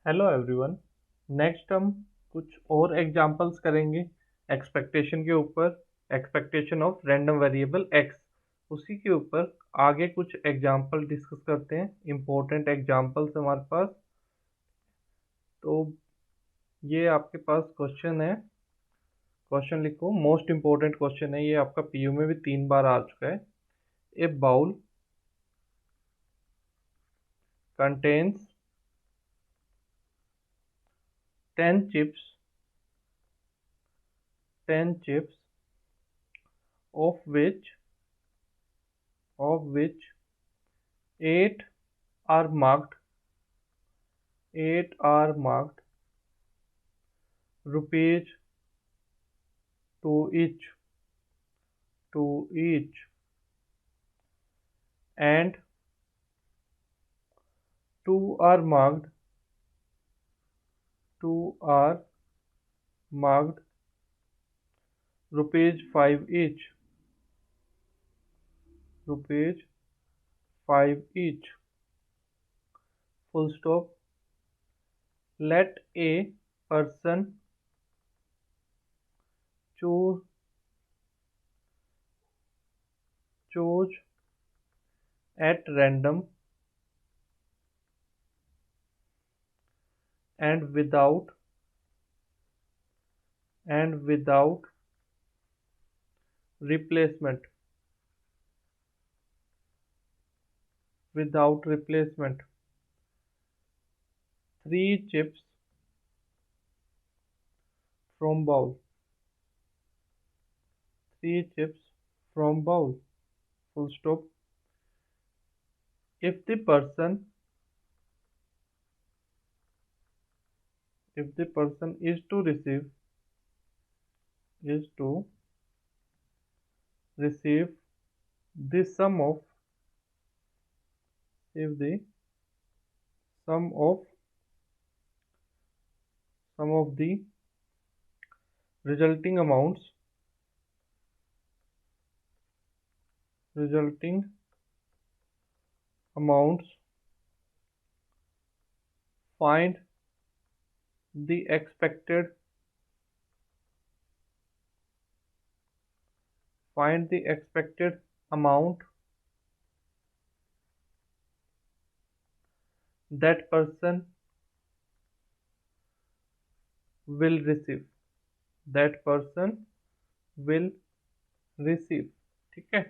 Hello everyone. Next हम कुछ और एग्जांपल्स करेंगे एक्सपेक्टेशन के ऊपर। Expectation of random variable x, उसी के ऊपर आगे कुछ एग्जांपल डिस्कस करते हैं। इम्पोर्टेंट एग्जांपल्स हमारे पास। तो ये आपके पास क्वेश्चन है, क्वेश्चन लिखो। मोस्ट इम्पोर्टेंट क्वेश्चन है ये, आपका पीयू में भी 3 बार आ चुका है। ए bowl contains 10 chips, 10 chips of which 8 are marked 8 are marked rupees to each and 2 are marked rupees 5 each, rupees 5 each, full stop. Let a person choose at random and without replacement, without replacement 3 chips from bowl, 3 chips from bowl, full stop. If the person is to receive the sum of if the sum of the resulting amounts, find the expected amount that person will receive, that person will receive। ठीक है,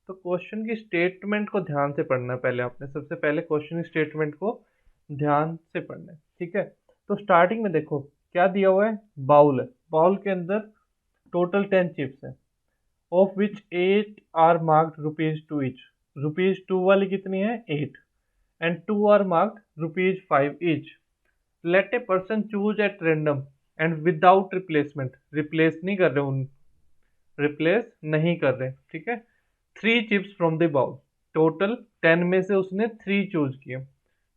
तो question की statement को ध्यान से पढ़ना है। पहले आपने सबसे पहले क्वेश्चन की स्टेटमेंट को ध्यान से पढ़ना है। ठीक है, तो स्टार्टिंग में देखो क्या दिया हुआ है, बाउल है। बाउल के अंदर टोटल 10 चिप्स है, of which 8 are marked rupees two each. Rupees two वाली कितनी है, 8, and 2 are marked rupees 5 each. Let a person choose at random and without replacement, replace नहीं कर रहे उन, रिप्लेस नहीं कर रहे। ठीक है, 3 chips from the bowl, total 10 में से उसने 3 चूज किए।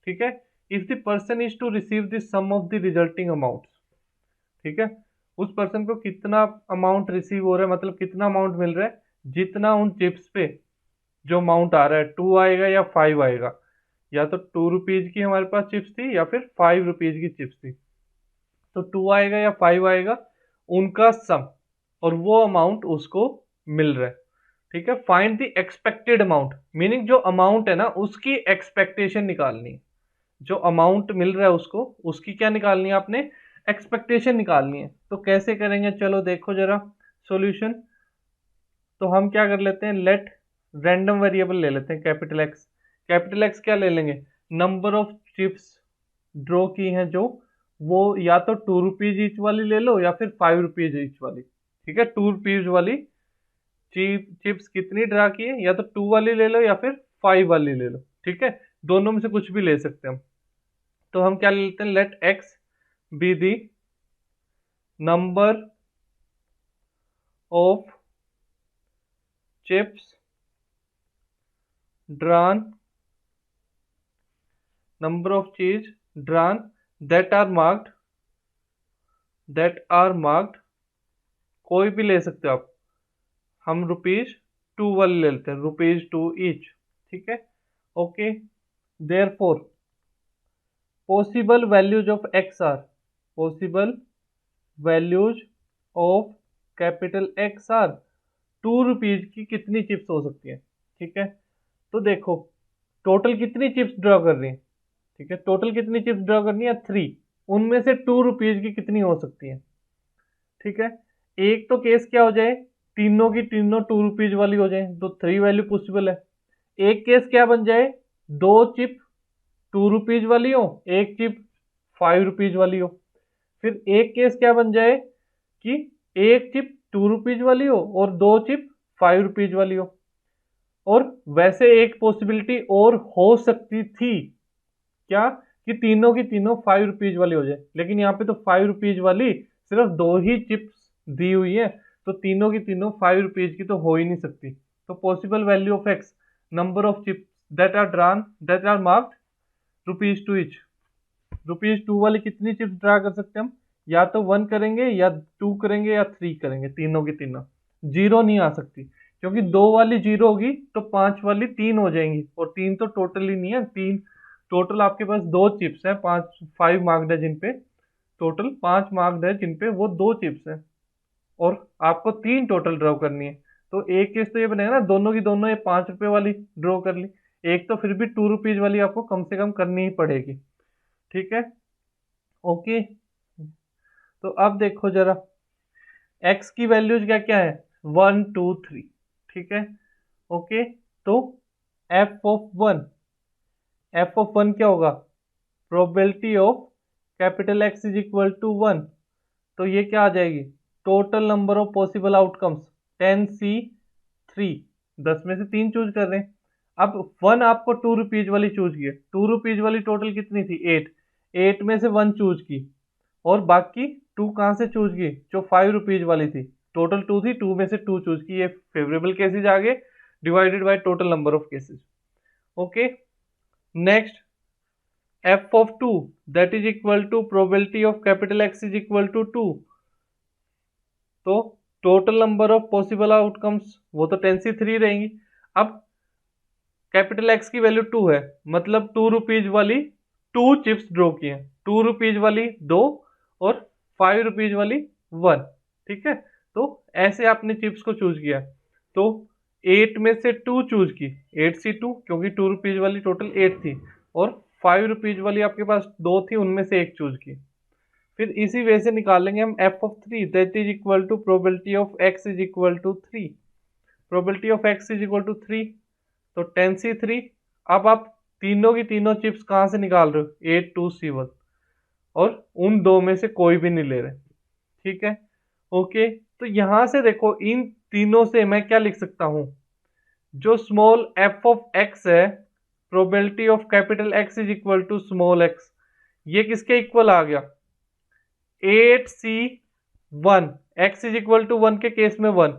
ठीक है, if the person is to receive the sum of the resulting amount. ठीक है, उस पर्सन को कितना अमाउंट रिसीव हो रहा है, मतलब कितना अमाउंट मिल रहा है, जितना उन चिप्स पे जो अमाउंट आ रहा है, 2 आएगा या 5 आएगा। या तो 2 रुपीज की हमारे पास चिप्स थी या फिर 5 रुपीज की चिप्स थी, तो 2 आएगा या 5 आएगा, उनका सम, और वो अमाउंट उसको मिल रहा है। ठीक है, find the expected amount, meaning जो अमाउंट है ना उसकी एक्सपेक्टेशन निकालनी है। जो अमाउंट मिल रहा है उसको, उसकी क्या निकालनी है आपने, एक्सपेक्टेशन निकालनी है। तो कैसे करेंगे, चलो देखो जरा सॉल्यूशन। तो हम क्या कर लेते हैं, लेट रैंडम वेरिएबल ले लेते हैं कैपिटल एक्स। कैपिटल एक्स क्या ले लेंगे, नंबर ऑफ चिप्स ड्रॉ की हैं जो, वो या तो 2 रुपीज ईच वाली ले लो या फिर 5 रुपीज ईच वाली। ठीक है, 2 रुपीज वाली चिप्स कितनी ड्रा की है, या तो 2 वाली ले लो या फिर 5 वाली ले लो। ठीक है, दोनों में से कुछ भी ले सकते हैं हम। तो हम क्या ले लेते हैं, let x be the number of chips drawn, number of चीज ड्रान दैट आर मार्क्ड, कोई भी ले सकते हो आप। हम रुपीज 2 वाली ले लेते हैं, रुपीज 2 ईच। ठीक है, okay. Therefore possible values of x are, possible values of capital x are, 2 rupees की कितनी चिप्स हो सकती है। ठीक है, तो देखो टोटल कितनी चिप्स ड्रॉ कर रही है। ठीक है, टोटल कितनी चिप्स ड्रॉ करनी है, 3। उनमें से 2 रुपीज की कितनी हो सकती है। ठीक है, एक तो केस क्या हो जाए, तीनों की तीनों 2 रुपीज वाली हो जाए, तो 3 वैल्यू पॉसिबल है। एक केस क्या बन जाए, 2 चिप 2 रुपीज वाली हो, एक चिप 5 रुपीज वाली हो। फिर एक केस क्या बन जाए कि एक चिप 2 रुपीज वाली हो और 2 चिप 5 रुपीज वाली हो। और वैसे एक पॉसिबिलिटी और हो सकती थी, क्या, कि तीनों की तीनों 5 रुपीज वाली हो जाए, लेकिन यहाँ पे तो 5 रुपीज वाली सिर्फ 2 ही चिप्स दी हुई है, तो तीनों की तीनों 5 रुपीज की तो हो ही नहीं सकती। तो possible value of x, number of chips that are marked rupees two each, rupees 2 वाली कितनी चिप्स ड्रा कर सकते हैं हम, या तो 1 करेंगे या 2 करेंगे या 3 करेंगे, तीनों की तीनों। जीरो नहीं आ सकती, क्योंकि 2 वाली जीरो होगी तो 5 वाली 3 हो जाएंगी, और 3 तो टोटल ही नहीं है, 3 टोटल आपके पास 2 चिप्स है, 5 मार्क्ड है जिनपे, टोटल 5 मार्क्ड है जिनपे वो 2 चिप्स है, और आपको 3 टोटल ड्रॉ करनी है। तो एक केस तो ये बनेगा ना, दोनों की दोनों ये 5 रुपए वाली ड्रॉ कर ली, एक तो फिर भी 2 रुपीज वाली आपको कम से कम करनी ही पड़ेगी। ठीक है, ओके। तो अब देखो जरा x की वैल्यूज क्या क्या है, 1 2 3। ठीक है, ओके। तो f ऑफ 1 क्या होगा, probability of capital x is equal to 1, तो ये क्या आ जाएगी, total number of possible outcomes 10c3, 10 में से 3 चूज कर रहे हैं। अब 1 आपको 2 रुपीज वाली चूज की है, 2 रुपीज वाली टोटल कितनी थी, 8, 8 में से 1 चूज की, और बाकी 2 कहाँ से चूज की, जो 5 रुपीज वाली थी, टोटल 2 थी, 2 में से 2 चूज की, ये फेवरेबल केसेज आ गए, divided by total number of cases. Okay, next f(2) that is equal to probability of capital X is equal to 2, तो total number of possible outcomes वो तो 10c3 रहेंगी। अब कैपिटल एक्स की value 2 है, मतलब 2 rupees वाली 2 चिप्स ड्रॉ की हैं, 2 रुपीज वाली 2 और 5 रुपीज वाली 1। ठीक है, तो ऐसे आपने चिप्स को चूज किया, तो 8 में से 2 चूज की, 8c2, क्योंकि 2 रुपीज वाली टोटल 8 थी, और 5 रुपीज वाली आपके पास 2 थी, उनमें से एक चूज की। फिर इसी वे से निकालेंगे हम f(3) that is equal to probability of x is equal to 3, probability of x is equal to 3, तो 10c3। अब आप तीनों की तीनों चिप्स कहाँ से निकाल रहे हो, 8 2 c1, और उन दो में से कोई भी नहीं ले रहे। ठीक है, ओके। तो यहां से देखो इन तीनों से मैं क्या लिख सकता हूं, जो स्मॉल f ऑफ x है, probability of capital x is equal to small x, ये किसके इक्वल आ गया, 8c1, x is equal to 1 के केस में 1,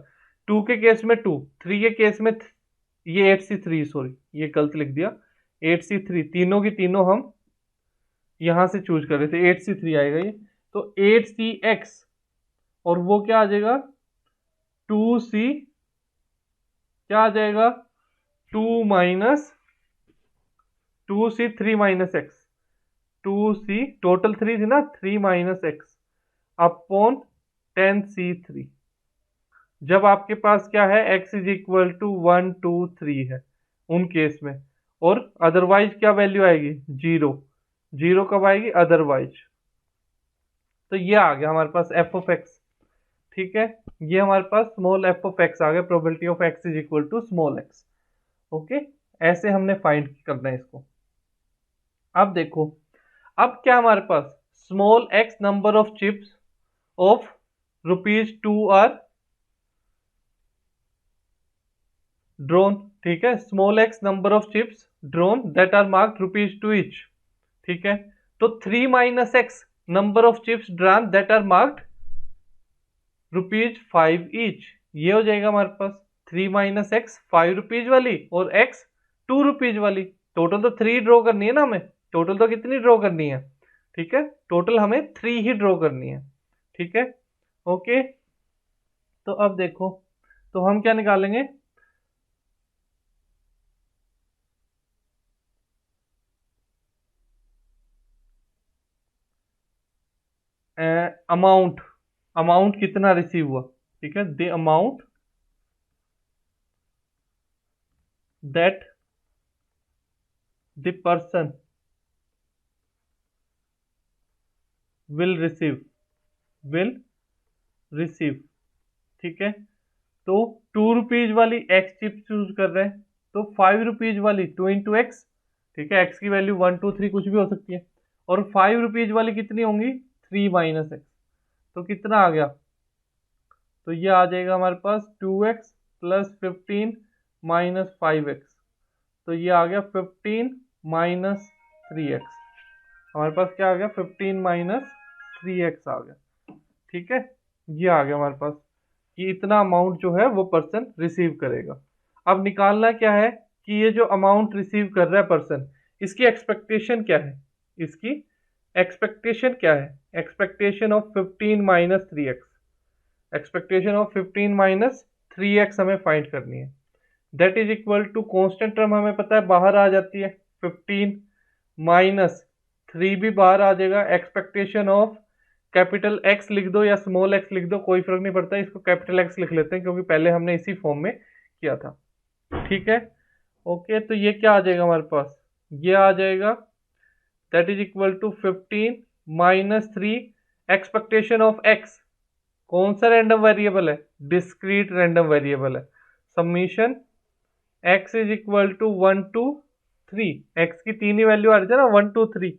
2 के केस में 2, 3 के केस में ये 8c3, सॉरी ये गलत लिख दिया, 8c3, तीनों की तीनों हम यहां से चूज कर रहे थे, 8c3 आएगा ये, तो 8cx, और वो क्या आ जाएगा 2c, क्या आ जाएगा 2 minus 2c 3 minus x, 2c total 3 थी ना, 3 माइनस एक्स अपॉन 10c3, जब आपके पास क्या है x इज इक्वल टू 1 2 3 है उन केस में, और अदरवाइज क्या वैल्यू आएगी, 0, 0 कब आएगी, अदरवाइज। तो ये आ गया हमारे पास f ऑफ x। ठीक है, ये हमारे पास स्मॉल f ऑफ x आ गया, probability of x is equal to small x। Okay, ऐसे हमने फाइंड करना है इसको। अब देखो, अब क्या हमारे पास, small x number of chips of rupees 2 are drawn. ठीक है, small x number of chips drawn that are marked rupees 2 each. ठीक है, तो 3 minus x number of chips drawn that are marked rupees 5 each, ये हो जाएगा हमारे पास 3 minus x 5 rupees वाली और x 2 रुपीज वाली, टोटल तो 3 ड्रॉ करनी है ना हमें, टोटल तो कितनी ड्रॉ करनी है, ठीक है, टोटल हमें 3 ही ड्रॉ करनी है। ठीक है, ओके। तो अब देखो, तो हम क्या निकालेंगे, अमाउंट, अमाउंट कितना रिसीव हुआ, ठीक है, the amount that the person will receive, will receive, ठीक है। तो 2 रुपीज वाली एक्स चिप चूज कर रहे हैं, तो 5 रुपीज वाली 2 × x, ठीक है, एक्स की वैल्यू 1 2 3 कुछ भी हो सकती है, और 5 रुपीज वाली कितनी होंगी 3 - x, तो कितना आ गया, तो ये आ जाएगा हमारे पास 2x + 15 - 5x, तो ये आ गया 15 - 3x, हमारे पास क्या आ गया 15 - 3x आ गया, ठीक है। ये आ गया हमारे पास कि इतना अमाउंट जो है वो पर्सन रिसीव करेगा। अब निकालना क्या है कि ये जो अमाउंट रिसीव कर रहा है पर्सन, इसकी एक्सपेक्टेशन क्या है, इसकी एक्सपेक्टेशन क्या है, expectation of 15 - 3x, expectation of 15 - 3x हमें फाइंड करनी है। That is equal to constant term हमें पता है बाहर आ जाती है, 15 - 3 भी बाहर आ जाएगा, एक्सपेक्टेशन ऑफ कैपिटल एक्स लिख दो या स्मॉल एक्स लिख दो, कोई फर्क नहीं पड़ता, इसको कैपिटल एक्स लिख लेते हैं क्योंकि पहले हमने इसी फॉर्म में किया था, ठीक है। ओके, तो ये क्या आ जाएगा हमारे पास, ये आ जाएगा that is equal to 15 - 3 expectation of x, कौन सा रैंडम वेरिएबल है, डिस्क्रीट रैंडम वेरिएबल है, summation x is equal to 1 2 3, x की तीन ही वैल्यू आ रही है ना 1 2 3,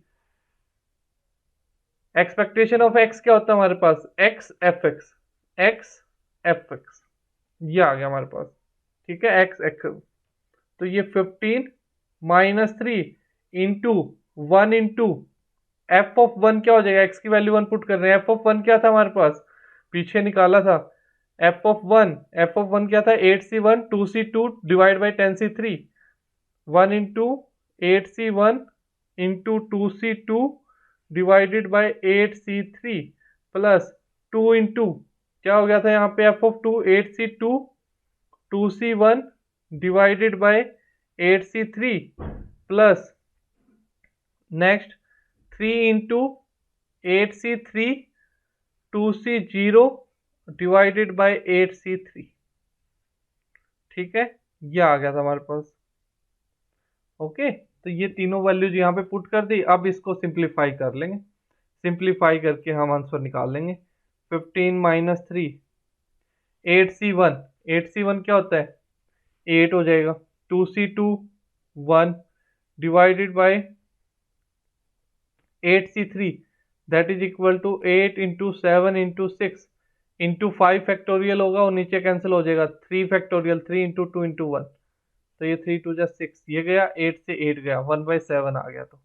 एक्सपेक्टेशन ऑफ एक्स क्या होता है हमारे पास x f x, x f x, ये आ गया हमारे पास, ठीक है, एक्स एक्स, तो ये 15 - 3 इंटू 1 इंटू एफ ऑफ 1 क्या हो जाएगा, एक्स की वैल्यू 1 पुट कर रहे हैं, एफ ऑफ 1 क्या था हमारे पास, पीछे निकाला था, एफ ऑफ 1, एफ ऑफ 1 क्या था 8c1 2c2 divide by 10c3, 1 into 8c1 into 2c2 divided by 8c3 plus 2 into क्या हो गया था यहाँ पे f of 2 8c2 2c1 divided by 8c3 plus next 3 into 8c3 2c0 divided by 8c3, ठीक है, ये आ गया था हमारे पास। ओके, तो ये तीनों वैल्यूज यहाँ पे पुट कर दी, अब इसको सिंप्लीफाई कर लेंगे, सिंप्लीफाई करके हम आंसर निकाल लेंगे, 15 - 3 8c1, 8c1 क्या होता है 8 हो जाएगा, 2c2 1 divided by 8c3 that is equal to 8 into 7 into 6 into 5 factorial होगा और नीचे कैंसिल हो जाएगा 3 फैक्टोरियल 3 इंटू 2 इंटू 1, तो ये 3 2 6, ये गया 8 से 8 गया 1/7 आ गया, तो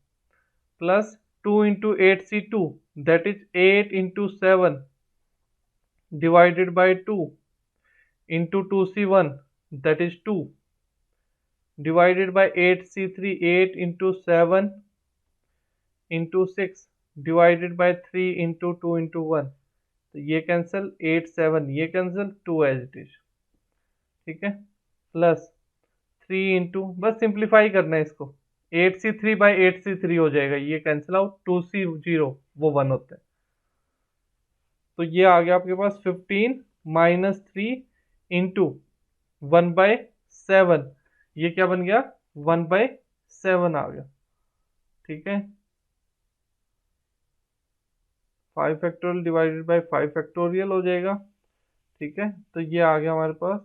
plus 2 into 8c2 that is 8 into 7 divided by 2 into 2c1 that is 2 divided by 8c3 8 into 7 into 6 divided by 3 into 2 into 1, तो ये कैंसिल 8 7, ये कैंसिल 2 एज इट इज, ठीक है, प्लस 3 इंटू, बस सिंप्लीफाई करना है इसको, 8c3 बाई 8c3 हो जाएगा, ये कैंसिल आउट 2c0 वो 1 होता है, तो ये आ गया आपके पास 15 - 3 इंटू 1/7, ये क्या बन गया 1/7 आ गया, ठीक है, 5 फैक्टोरियल डिवाइडेड बाई 5 फैक्टोरियल हो जाएगा, ठीक है, तो ये आ गया हमारे पास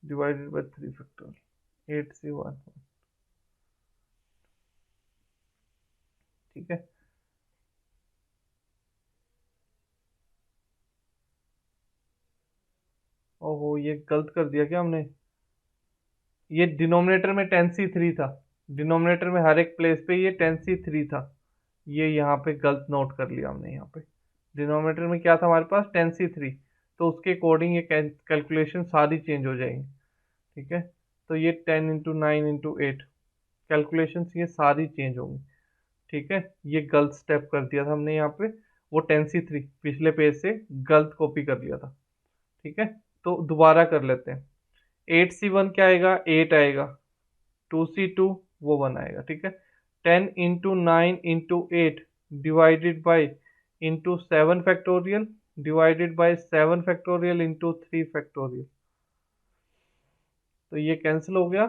डिवाइडेड बाई 3 फैक्टोरियल 8c1, ठीक है। ओहो, ये गलत कर दिया क्या हमने, ये डिनोमिनेटर में 10c3 था, डिनोमिनेटर में हर एक प्लेस पे ये 10c3 था, ये यहाँ पे गलत नोट कर लिया हमने, यहाँ पे डिनोमिनेटर में क्या था हमारे पास 10c3, तो उसके अकॉर्डिंग ये कैलकुलेशन सारी चेंज हो जाएंगी, ठीक है, तो ये 10 इंटू 9 इंटू 8 कैलकुलेशन ये सारी चेंज होंगी, ठीक है, ये गलत स्टेप कर दिया था हमने यहाँ पे, वो 10c3 पिछले पेज से गलत कॉपी कर लिया था, ठीक है, तो दोबारा कर लेते हैं, 8C1 क्या आएगा, 8 आएगा, 2C2 वो 1 आएगा, ठीक है। 10 into 9 into 8 divided by into 7 factorial divided by 7 factorial into 3 factorial, तो ये कैंसिल हो गया।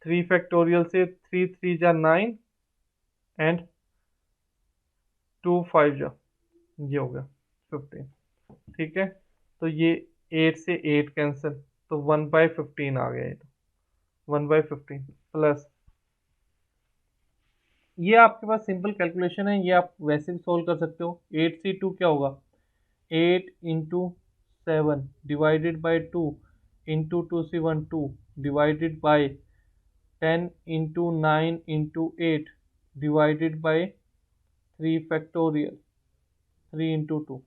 3 फैक्टोरियल से 3 3 जा 9 एंड 2 5 जा, ये हो गया 15, ठीक है। तो ये 8 से 8 कैंसिल, तो 1/15 आ गया, ये तो 1/15 प्लस, ये आपके पास सिंपल कैलकुलेशन है, ये आप वैसे भी सोल्व कर सकते हो। 8C2 क्या होगा, 8 into 7 divided by 2 into 2C1 2 divided by 10 into 9 into 8 divided by 3 factorial, 3 into 2,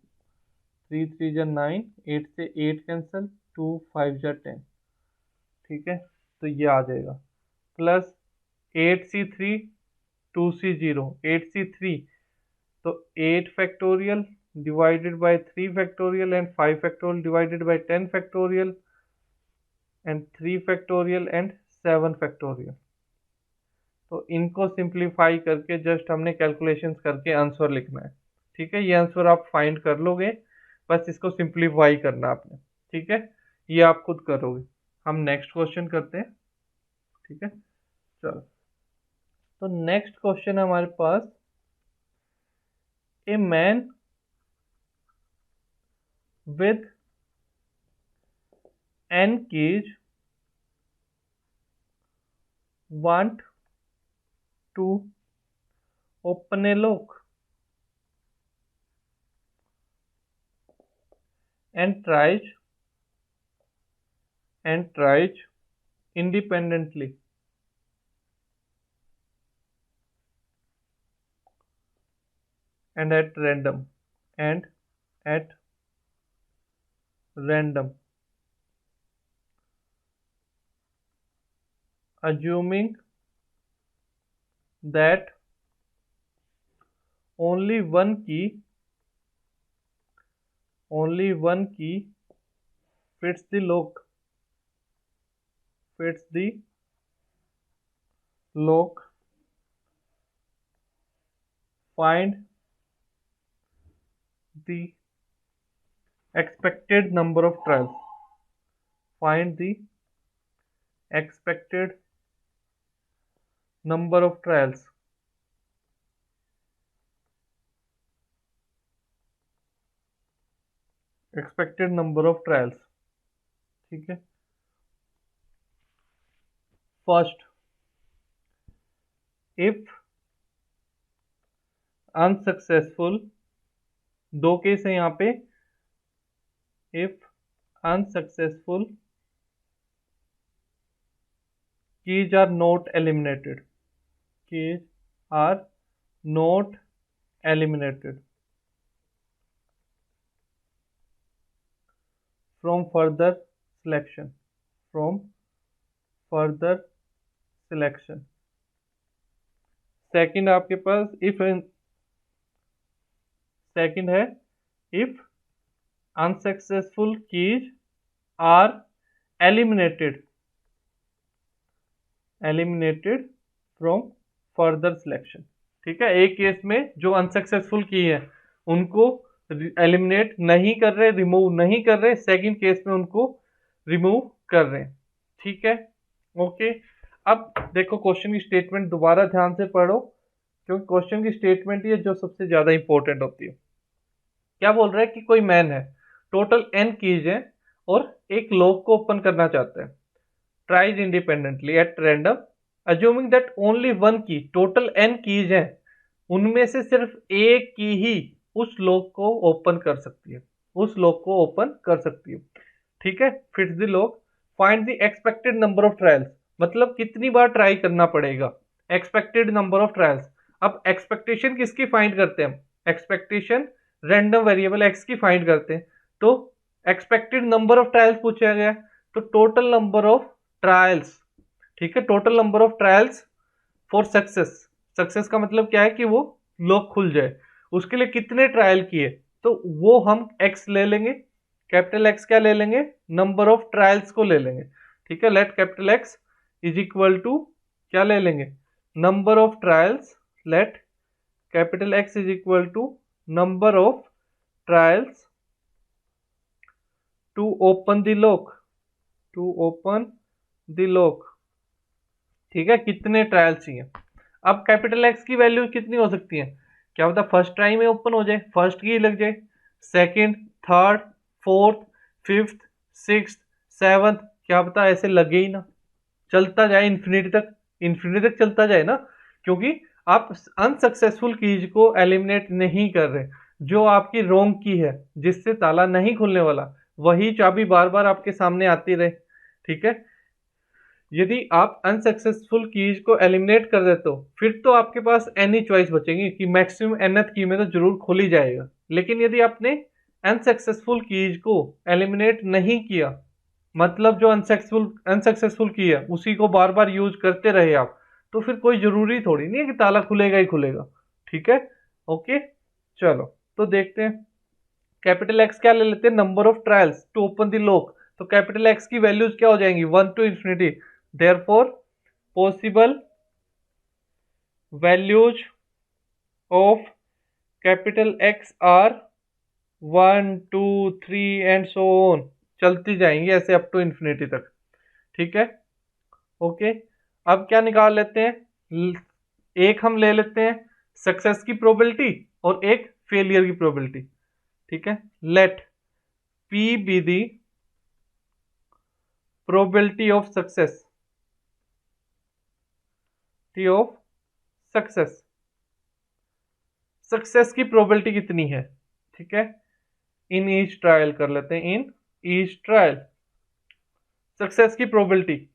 3 3 जा 9, 8 से 8 कैंसिल, 2 5 जा 10, ठीक है। तो ये आ जाएगा प्लस 8C3 2C0, 8C3 तो 8 factorial divided by 3 factorial and 5 factorial divided by 10 factorial and 3 factorial and 7 factorial. तो इनको सिंप्लीफाई करके जस्ट हमने कैलकुलेशंस करके आंसर लिखना है, ठीक है। ये आंसर आप फाइंड कर लोगे, बस इसको सिंप्लीफाई करना आपने, ठीक है। ये आप खुद करोगे। हम नेक्स्ट क्वेश्चन करते हैं, ठीक है। चलो, तो नेक्स्ट क्वेश्चन है हमारे पास, a man with n keys want to open a lock and tries independently and at random assuming that only one key fits the lock, find the expected number of trials, find the expected number of trials, ठीक है। First, if unsuccessful, दो case है यहाँ पे, if unsuccessful keys are not eliminated, from further selection, second आपके पास second है, if unsuccessful keys are eliminated from further selection, ठीक है। एक केस में जो अनसक्सेसफुल की है उनको एलिमिनेट नहीं कर रहे, रिमूव नहीं कर रहे, सेकंड केस में उनको रिमूव कर रहे हैं, ठीक है। ओके, अब देखो क्वेश्चन की स्टेटमेंट दोबारा ध्यान से पढ़ो, क्योंकि क्वेश्चन की स्टेटमेंट ये जो सबसे ज्यादा इंपॉर्टेंट होती है। क्या बोल रहा है कि कोई मैन है, टोटल n कीज है और एक लॉक को ओपन करना चाहता है, tries independently at random assuming that only one की, टोटल n कीज है, उनमें से सिर्फ एक की ही उस लॉक को ओपन कर सकती है, ठीक है। Fits the lock, find the expected number of trials, मतलब कितनी बार ट्राई करना पड़ेगा, एक्सपेक्टेड नंबर ऑफ ट्रायल्स। अब एक्सपेक्टेशन किसकी फाइंड करते हैं हम, एक्सपेक्टेशन रैंडम वेरिएबल x की फाइंड करते हैं, तो एक्सपेक्टेड नंबर ऑफ ट्रायल्स पूछा गया, तो टोटल नंबर ऑफ ट्रायल्स, ठीक है, total number of trials for success का मतलब क्या है कि वो लॉक खुल जाए, उसके लिए कितने ट्रायल किए, तो वो हम x ले लेंगे, कैपिटल एक्स क्या ले लेंगे, नंबर ऑफ ट्रायल्स को ले लेंगे, ठीक है। Let capital x is equal to क्या ले लेंगे, number of trials. Let capital x is equal to number of trials to open the lock, to open the lock, ठीक है। कितने ट्रायल चाहिए। अब कैपिटल एक्स की वैल्यू कितनी हो सकती है, क्या पता फर्स्ट ट्राई में ओपन हो जाए, फर्स्ट की लग जाए, second, third, fourth, fifth, sixth, seventh, क्या पता ऐसे लगे ही ना, चलता जाए इन्फिनिटी तक, इन्फिनिटी तक चलता जाए ना, क्योंकि आप अनसक्सेसफुल कीज को एलिमिनेट नहीं कर रहे। जो आपकी रॉन्ग की है, जिससे ताला नहीं खुलने वाला, वही चाबी बार बार आपके सामने आती रहे, ठीक है। यदि आप अनसक्सेसफुल कीज को एलिमिनेट कर देते हो, फिर तो आपके पास एनी चॉइस बचेगी कि मैक्सिमम एनथ की में तो जरूर खुल ही जाएगा। लेकिन यदि आपने अनसक्सेसफुल कीज को एलिमिनेट नहीं किया, मतलब जो अनसक्सेसफुल की है उसी को बार बार यूज करते रहे आप, तो फिर कोई जरूरी थोड़ी नहीं है कि ताला खुलेगा ही खुलेगा, ठीक है। ओके, चलो तो देखते हैं। कैपिटल एक्स क्या ले लेते हैं, number of trials to open the lock. तो कैपिटल एक्स की वैल्यूज क्या हो जाएंगी, 1 to infinity. Therefore possible values of capital x are 1 2 3 and so on, चलती जाएंगी ऐसे अप टू इंफिनिटी तक, ठीक है। ओके, अब क्या निकाल लेते हैं, एक हम ले लेते हैं सक्सेस की प्रोबेबिलिटी और एक फेलियर की प्रोबेबिलिटी, ठीक है। लेट P be the probability of success, T of success, success की प्रोबेबिलिटी कितनी है, ठीक है। इन ईच ट्रायल कर लेते हैं, इन ईच ट्रायल सक्सेस की प्रोबेबिलिटी।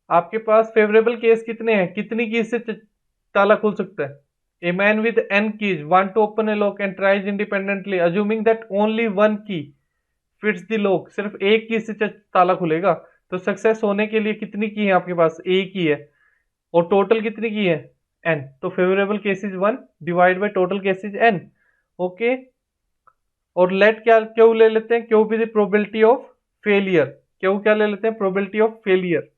आपके पास फेवरेबल केस कितने हैं, कितनी कीज से ताला खुल सकता है। A man with n keys want to open a lock and tries independently assuming that only one key fits the lock, सिर्फ एक की से ताला खुलेगा। तो सक्सेस होने के लिए कितनी की है आपके पास, एक ही है, और टोटल कितनी की है, n। तो favourable cases 1 divide by total cases n, okay. और लेट क्या क्यों ले लेते हैं, क्यों भी द प्रोबेबिलिटी ऑफ फेलियर, क्यों क्या ले लेते हैं, probability of failure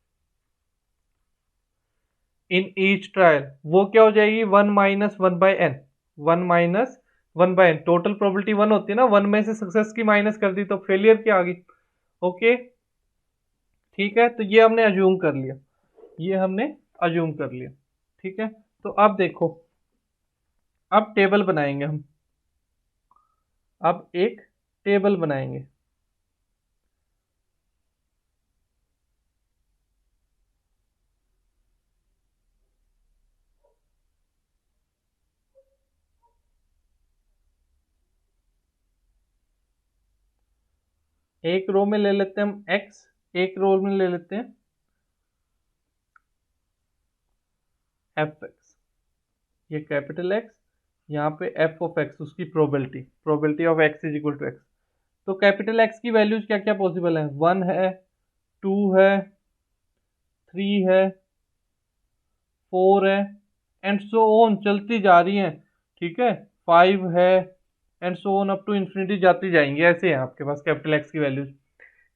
in each trial, वो क्या हो जाएगी 1 minus 1 by n, 1 minus 1 by n. Total probability 1 होती है ना, 1 में से सक्सेस की माइनस कर दी तो फेलियर की आ गई, ओके, ठीक है। तो ये हमने अज्यूम कर लिया, ये हमने अज्यूम कर लिया, ठीक है। तो अब देखो, अब टेबल बनाएंगे हम, अब एक टेबल बनाएंगे। एक रो में ले लेते हैं हम x, एक रो में ले लेते हैं एफ एक्स, ये कैपिटल एक्स, यहाँ पे एफ ऑफ एक्स, उसकी probability, probability of x is equal to x. तो कैपिटल एक्स की वैल्यूज क्या क्या पॉसिबल है, 1 है, 2 है, 3 है, 4 है, एंड सो ऑन चलती जा रही है, ठीक है, 5 है, and so on up to infinity जाती जाएंगी, ऐसे है आपके पास कैपिटल एक्स की values.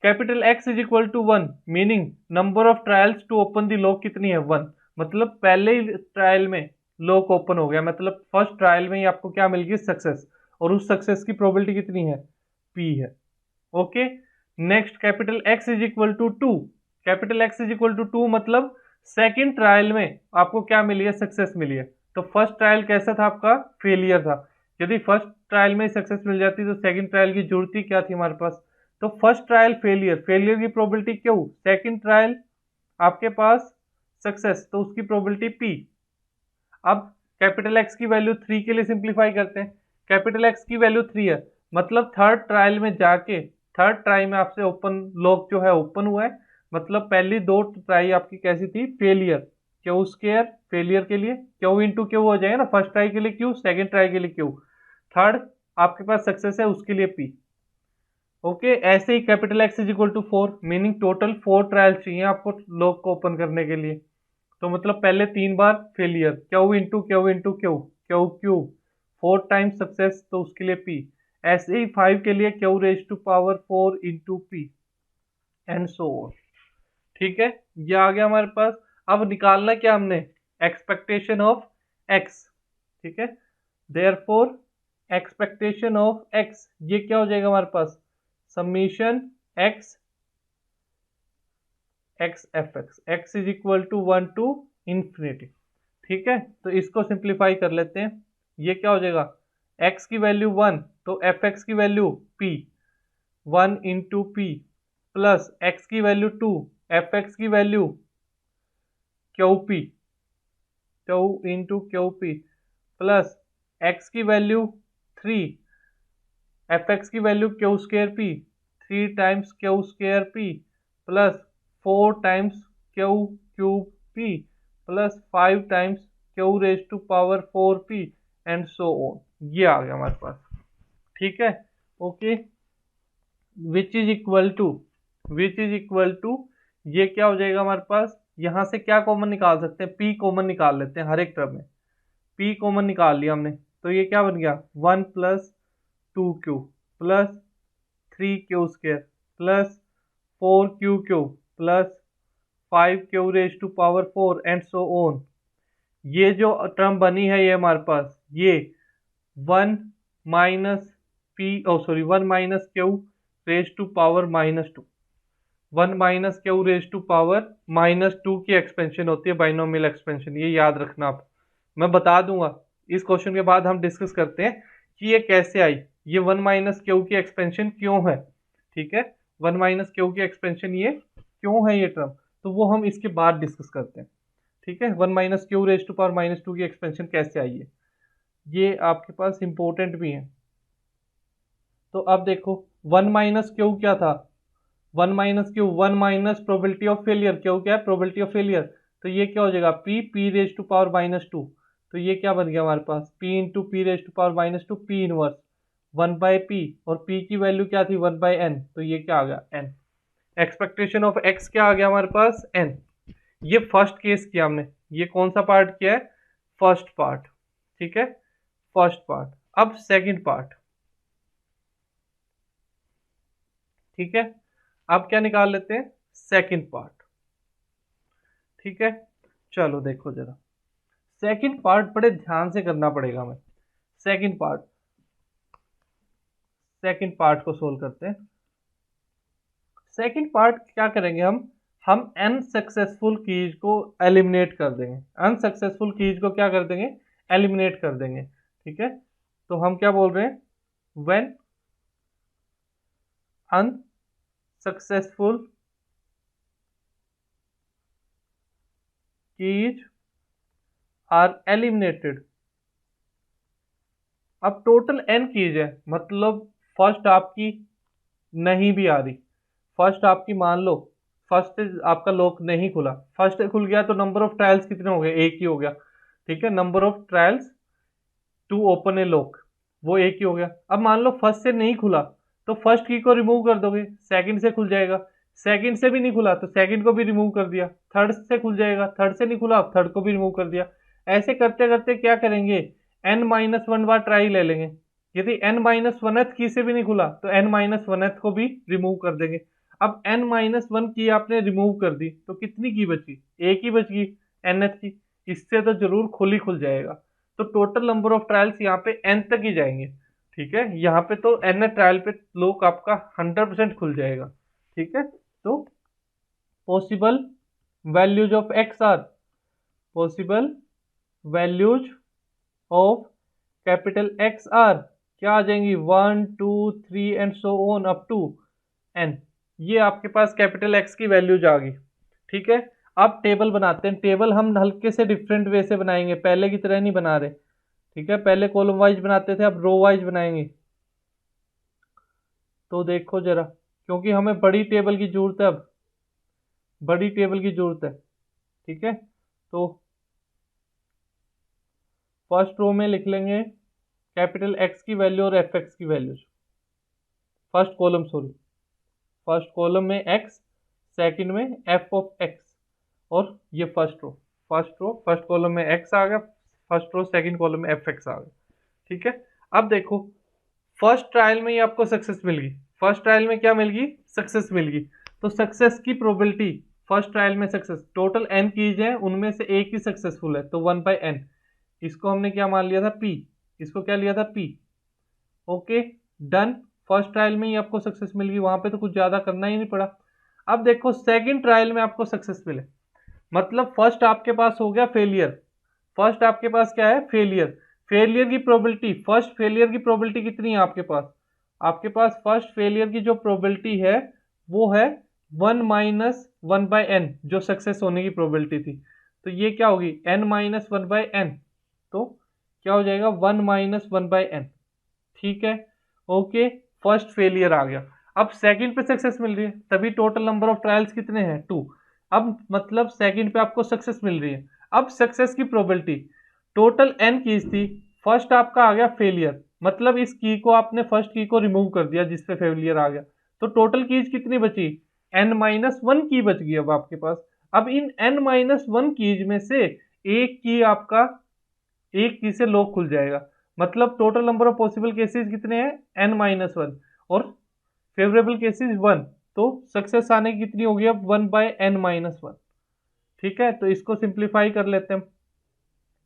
Capital x is equal to 1, meaning number of trials to open the lock कितनी है, 1। मतलब पहले ही ट्रायल में लॉक ओपन हो गया, मतलब फर्स्ट ट्रायल में ही आपको क्या मिल गई, सक्सेस, और उस सक्सेस की प्रोबेबिलिटी कितनी है, p है, okay. Next capital x is equal to 2, capital x is equal to 2 मतलब सेकेंड ट्रायल में आपको क्या मिली है, सक्सेस मिली है। तो फर्स्ट ट्रायल कैसा था आपका, फेलियर था। यदि फर्स्ट ट्रायल में सक्सेस मिल जाती तो सेकंड ट्रायल की जरूरत ही क्या थी हमारे पास। तो फर्स्ट ट्रायल फेलियर, फेलियर की प्रोबेबिलिटी क्यों, सेकंड ट्रायल आपके पास सक्सेस, तो उसकी प्रोबेबिलिटी p। अब कैपिटल एक्स की वैल्यू 3 के लिए सिंप्लीफाई करते हैं, कैपिटल एक्स की वैल्यू 3 है, मतलब थर्ड ट्रायल में जाके, थर्ड ट्राई में आपसे ओपन लॉक जो है ओपन हुआ है, मतलब पहली दो ट्राई आपकी कैसी थी, फेलियर। क्यू स्केयर फेलियर के लिए क्यू इंटू क्यू हो जाएगा ना, फर्स्ट ट्राई के लिए क्यू, सेकंड ट्राई के लिए क्यू, थर्ड आपके पास सक्सेस है उसके लिए पी, ओके। ऐसे ही capital x is equal to 4, meaning total 4 trial चाहिए आपको लॉक को ओपन करने के लिए। तो मतलब पहले 3 बार failure, q into q into q, q cube, 4 times success, तो उसके लिए पी। ऐसे ही 5 के लिए q raise to power 4 into P and so on. ठीक है, ये आ गया हमारे पास। अब निकालना क्या हमने, एक्सपेक्टेशन ऑफ एक्स। ठीक है, देयरफॉर एक्सपेक्टेशन ऑफ एक्स, ये क्या हो जाएगा हमारे पास, summation x x f x, x is equal to 1 to infinity. ठीक है, तो इसको सिंप्लीफाई कर लेते हैं। ये क्या हो जाएगा, x की वैल्यू 1 तो एफ एक्स की value p, 1 into p, plus x की वैल्यू 2, एफ एक्स की value q p, q into q p, plus x की वैल्यू 3, एफ एक्स की value q square p, 3 times q square p, plus 4 times q cube p, plus 5 times q raise to power 4 p and so on. ये आ गया हमारे पास। ठीक है, okay, which is equal to, which is equal to, ये क्या हो जाएगा हमारे पास, यहां से क्या कॉमन निकाल सकते हैं, p कॉमन निकाल लेते हैं हर एक टर्म में। p कॉमन निकाल लिया हमने, तो ये क्या बन गया, 1 plus 2q plus 3q square plus 4q plus 5q raise to power 4 and so on. ये जो टर्म बनी है ये हमारे पास, ये 1 minus p, oh sorry 1 minus q raise to power -2, 1 minus q raise to power -2 की एक्सपेंशन होती है बाइनोमियल एक्सपेंशन, ये याद रखना आप। मैं बता दूंगा इस क्वेश्चन के बाद, हम डिस्कस करते हैं कि ये कैसे आई, ये 1 माइनस क्यू की एक्सपेंशन क्यों है। ठीक है, 1 माइनस क्यू की एक्सपेंशन ये क्यों है ये टर्म, तो वो हम इसके बाद डिस्कस करते हैं। ठीक है, 1 minus q raise to power -2 की एक्सपेंशन कैसे आई है, ये आपके पास इंपॉर्टेंट भी है। तो अब देखो 1 माइनस क्यू क्या था, 1 minus Q 1 minus probability of failure, Q क्या है, प्रोबेबिलिटी ऑफ फेलियर, तो ये क्या हो जाएगा p रेज टू पावर -2, तो ये क्या बन गया हमारे पास, p into p raise to power -2 p inverse 1 by p, और p की वैल्यू क्या थी 1 बाई n, तो ये क्या आ गया n। एक्सपेक्टेशन ऑफ x क्या आ गया हमारे पास n। ये फर्स्ट केस किया हमने, ये कौन सा पार्ट किया है, फर्स्ट पार्ट। ठीक है, फर्स्ट पार्ट। अब सेकंड पार्ट। ठीक है, अब क्या निकाल लेते हैं, सेकंड पार्ट। ठीक है, चलो देखो जरा, सेकंड पार्ट बड़े ध्यान से करना पड़ेगा हमें। सेकंड पार्ट, सेकंड पार्ट को सोल्व करते हैं। सेकंड पार्ट क्या करेंगे हम अनसक्सेसफुल कीज को एलिमिनेट कर देंगे, अनसक्सेसफुल कीज को क्या कर देंगे, एलिमिनेट कर देंगे। ठीक है, तो हम क्या बोल रहे हैं, when unsuccessful keys are eliminated. अब टोटल n कीज है, मतलब फर्स्ट आपकी नहीं भी आ रही, फर्स्ट आपकी मान लो फर्स्ट आपका लॉक नहीं खुला, फर्स्ट खुल गया तो नंबर ऑफ ट्रायल्स कितने हो गए, एक ही हो गया। ठीक है, number of trials to open a lock, वो एक ही हो गया। अब मान लो फर्स्ट से नहीं खुला तो फर्स्ट की को रिमूव कर दोगे, सेकंड से खुल जाएगा। सेकंड से भी नहीं खुला तो सेकंड को भी रिमूव कर दिया, थर्ड से खुल जाएगा, थर्ड से नहीं खुला अब थर्ड को भी रिमूव कर दिया। ऐसे करते करते क्या करेंगे, n-1 बार ट्राई ले लेंगे। यदि n-1th की से भी नहीं खुला तो n-1th को भी रिमूव कर देंगे। अब n-1 की आपने रिमूव कर दी तो कितनी की बची, एक ही बच गई nth की, इससे तो जरूर खुल जाएगा। तो टोटल नंबर ऑफ ट्रायल्स यहाँ पे n तक ही जाएंगे। ठीक है, यहाँ पे तो n ट्रायल पे लॉक आपका 100% खुल जाएगा। ठीक है, तो possible values of x are, possible values of capital X are क्या आ जाएंगी, 1 2 3 and so on up to n। ये आपके पास कैपिटल X की वैल्यूज आ गई। ठीक है, अब टेबल बनाते हैं। टेबल हम हल्के से डिफरेंट वे से बनाएंगे, पहले की तरह नहीं बना रहे। ठीक है, पहले कॉलम वाइज बनाते थे, अब रो वाइज बनाएंगे। तो देखो जरा, क्योंकि हमें बड़ी टेबल की जरूरत है, अब बड़ी टेबल की जरूरत है। ठीक है, तो फर्स्ट रो में लिख लेंगे कैपिटल X की वैल्यू और एफ एक्स की values, first column sorry, first column में x, सेकंड में f ऑफ x, और ये फर्स्ट रो, फर्स्ट कॉलम में x आ गया, फर्स्ट रो सेकंड कॉलम में एफ एक्स आ गया। ठीक है, अब देखो फर्स्ट ट्रायल में ही आपको सक्सेस मिल गई, फर्स्ट ट्रायल में क्या मिल गई, सक्सेस मिल गई। तो सक्सेस की प्रोबेबिलिटी फर्स्ट ट्रायल में सक्सेस, टोटल n कीज है उनमें से एक ही सक्सेसफुल है तो 1/n, इसको हमने क्या मान लिया था p, इसको क्या लिया था p। Okay done, first trial में ही आपको सक्सेस मिल गई, वहां पे तो कुछ ज्यादा करना ही नहीं पड़ा। अब देखो सेकंड ट्रायल में आपको सक्सेस मिले, मतलब फर्स्ट आपके पास हो गया फेलियर, फर्स्ट आपके पास क्या है, फेलियर। फेलियर की प्रोबेबिलिटी, फर्स्ट फेलियर की प्रोबेबिलिटी कितनी है आपके पास, आपके पास फर्स्ट फेलियर की जो प्रोबेबिलिटी है वो है 1 - 1/n, जो सक्सेस होने की प्रोबेबिलिटी थी। तो ये क्या होगी, n-1/n, तो क्या हो जाएगा 1 - 1/n। ठीक है, ओके, फर्स्ट फेलियर आ गया। अब सेकंड पे सक्सेस मिल रही है, तभी टोटल नंबर ऑफ ट्रायल्स कितने हैं, 2। अब मतलब सेकंड पे आपको सक्सेस मिल रही है। अब सक्सेस की प्रोबेबिलिटी, टोटल n कीज थी, फर्स्ट आपका आ गया फेलियर, मतलब इस की को आपने फर्स्ट की को रिमूव कर दिया जिसपे फेलियर आ गया, तो टोटल कीज कितनी बची, n-1 की बच गई अब आपके पास। अब इन n-1 कीज में से एक की आपका, एक की से लॉक खुल जाएगा, मतलब total number of possible cases कितने हैं, n-1, और फेवरेबल केसेस 1, तो सक्सेस आने की कितनी होगी अब 1/n-1। ठीक है, तो इसको सिंप्लीफाई कर लेते हैं,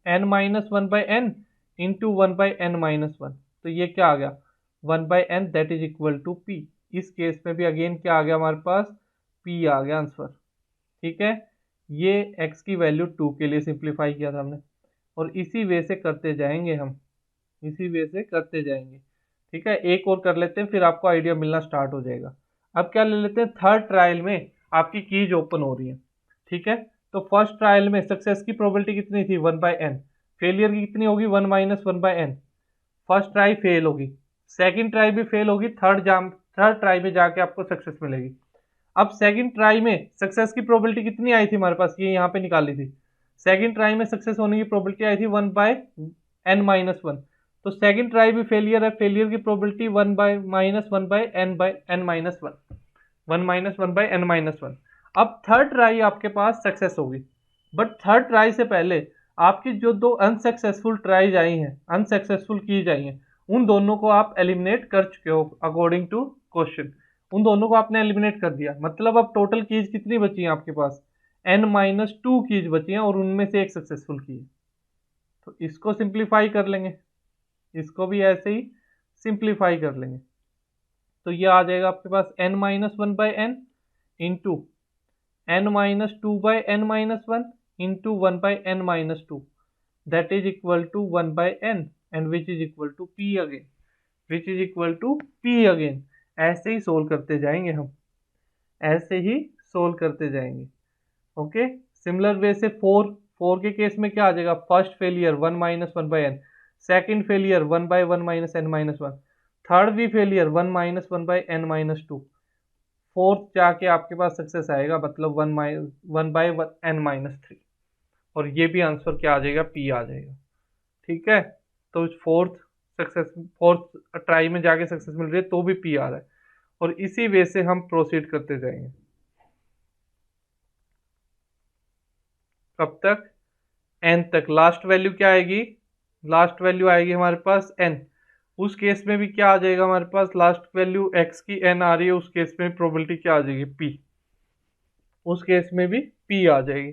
n-1/n इंटू 1/n-1, तो ये क्या आ गया 1/n, that is equal to p। इस केस में भी अगेन क्या आ गया हमारे पास, p आ गया आंसर। ठीक है, ये x की वैल्यू 2 के लिए सिंप्लीफाई किया था हमने, और इसी वे से करते जाएंगे हम, इसी वे से करते जाएंगे। ठीक है, एक और कर लेते हैं फिर आपको आइडिया मिलना स्टार्ट हो जाएगा। अब क्या ले लेते हैं, थर्ड ट्रायल में आपकी कीज ओपन हो रही है। ठीक है, तो फर्स्ट ट्रायल में सक्सेस की प्रोबेबिलिटी कितनी थी 1/n, फेलियर की कितनी होगी 1 - 1/n, फर्स्ट ट्राई फेल होगी, सेकंड ट्राई भी फेल होगी, थर्ड ट्राई में जाके आपको सक्सेस मिलेगी। अब सेकंड ट्राई में सक्सेस की प्रोबेबिलिटी कितनी आई थी हमारे पास, ये यहाँ पे निकाली थी, सेकंड ट्राई में सक्सेस होने की प्रोबेबिलिटी आई थी 1/n-1, तो सेकंड ट्राई भी फेलियर है, फेलियर की प्रोबेबिलिटी 1/-1/n/n-1, 1 - 1/n-1। अब थर्ड ट्राई आपके पास सक्सेस होगी, बट थर्ड ट्राई से पहले आपकी जो दो अनसक्सेसफुल ट्राइज आई हैं, अनसक्सेसफुल की जाई हैं, उन दोनों को आप एलिमिनेट कर चुके हो अकॉर्डिंग टू क्वेश्चन, उन दोनों को आपने एलिमिनेट कर दिया, मतलब अब टोटल कीज कितनी बची है आपके पास, n-2 कीज बची हैं और उनमें से एक सक्सेसफुल की है। तो इसको सिंप्लीफाई कर लेंगे, इसको भी ऐसे ही सिंप्लीफाई कर लेंगे, तो ये आ जाएगा आपके पास n-1/n into n-2/n-1 into 1/n-2, that is equal to 1/n and which is equal to p again, which is equal to p again। ऐसे ही सोल्व करते जाएंगे हम, ऐसे ही सोल्व करते जाएंगे। ओके, सिमिलर वे से फोर के केस में क्या आ जाएगा, first failure 1 - 1/n, second failure 1/1 - n-1, third भी फेलियर 1 - 1/n-2, फोर्थ जाके आपके पास सक्सेस आएगा, मतलब 1/n-3, और ये भी आंसर क्या आ जाएगा, पी आ जाएगा। ठीक है, तो फोर्थ ट्राई में जाके सक्सेस मिल रही है तो भी पी आ रहा है, और इसी वे से हम प्रोसीड करते जाएंगे। कब तक, एन तक। लास्ट वैल्यू क्या आएगी, लास्ट वैल्यू आएगी हमारे पास एन, उस केस में भी क्या आ जाएगा हमारे पास, लास्ट वैल्यू एक्स की एन आ रही है, उस केस में प्रोबेबिलिटी क्या आ जाएगी, पी, उस केस में भी पी आ जाएगी।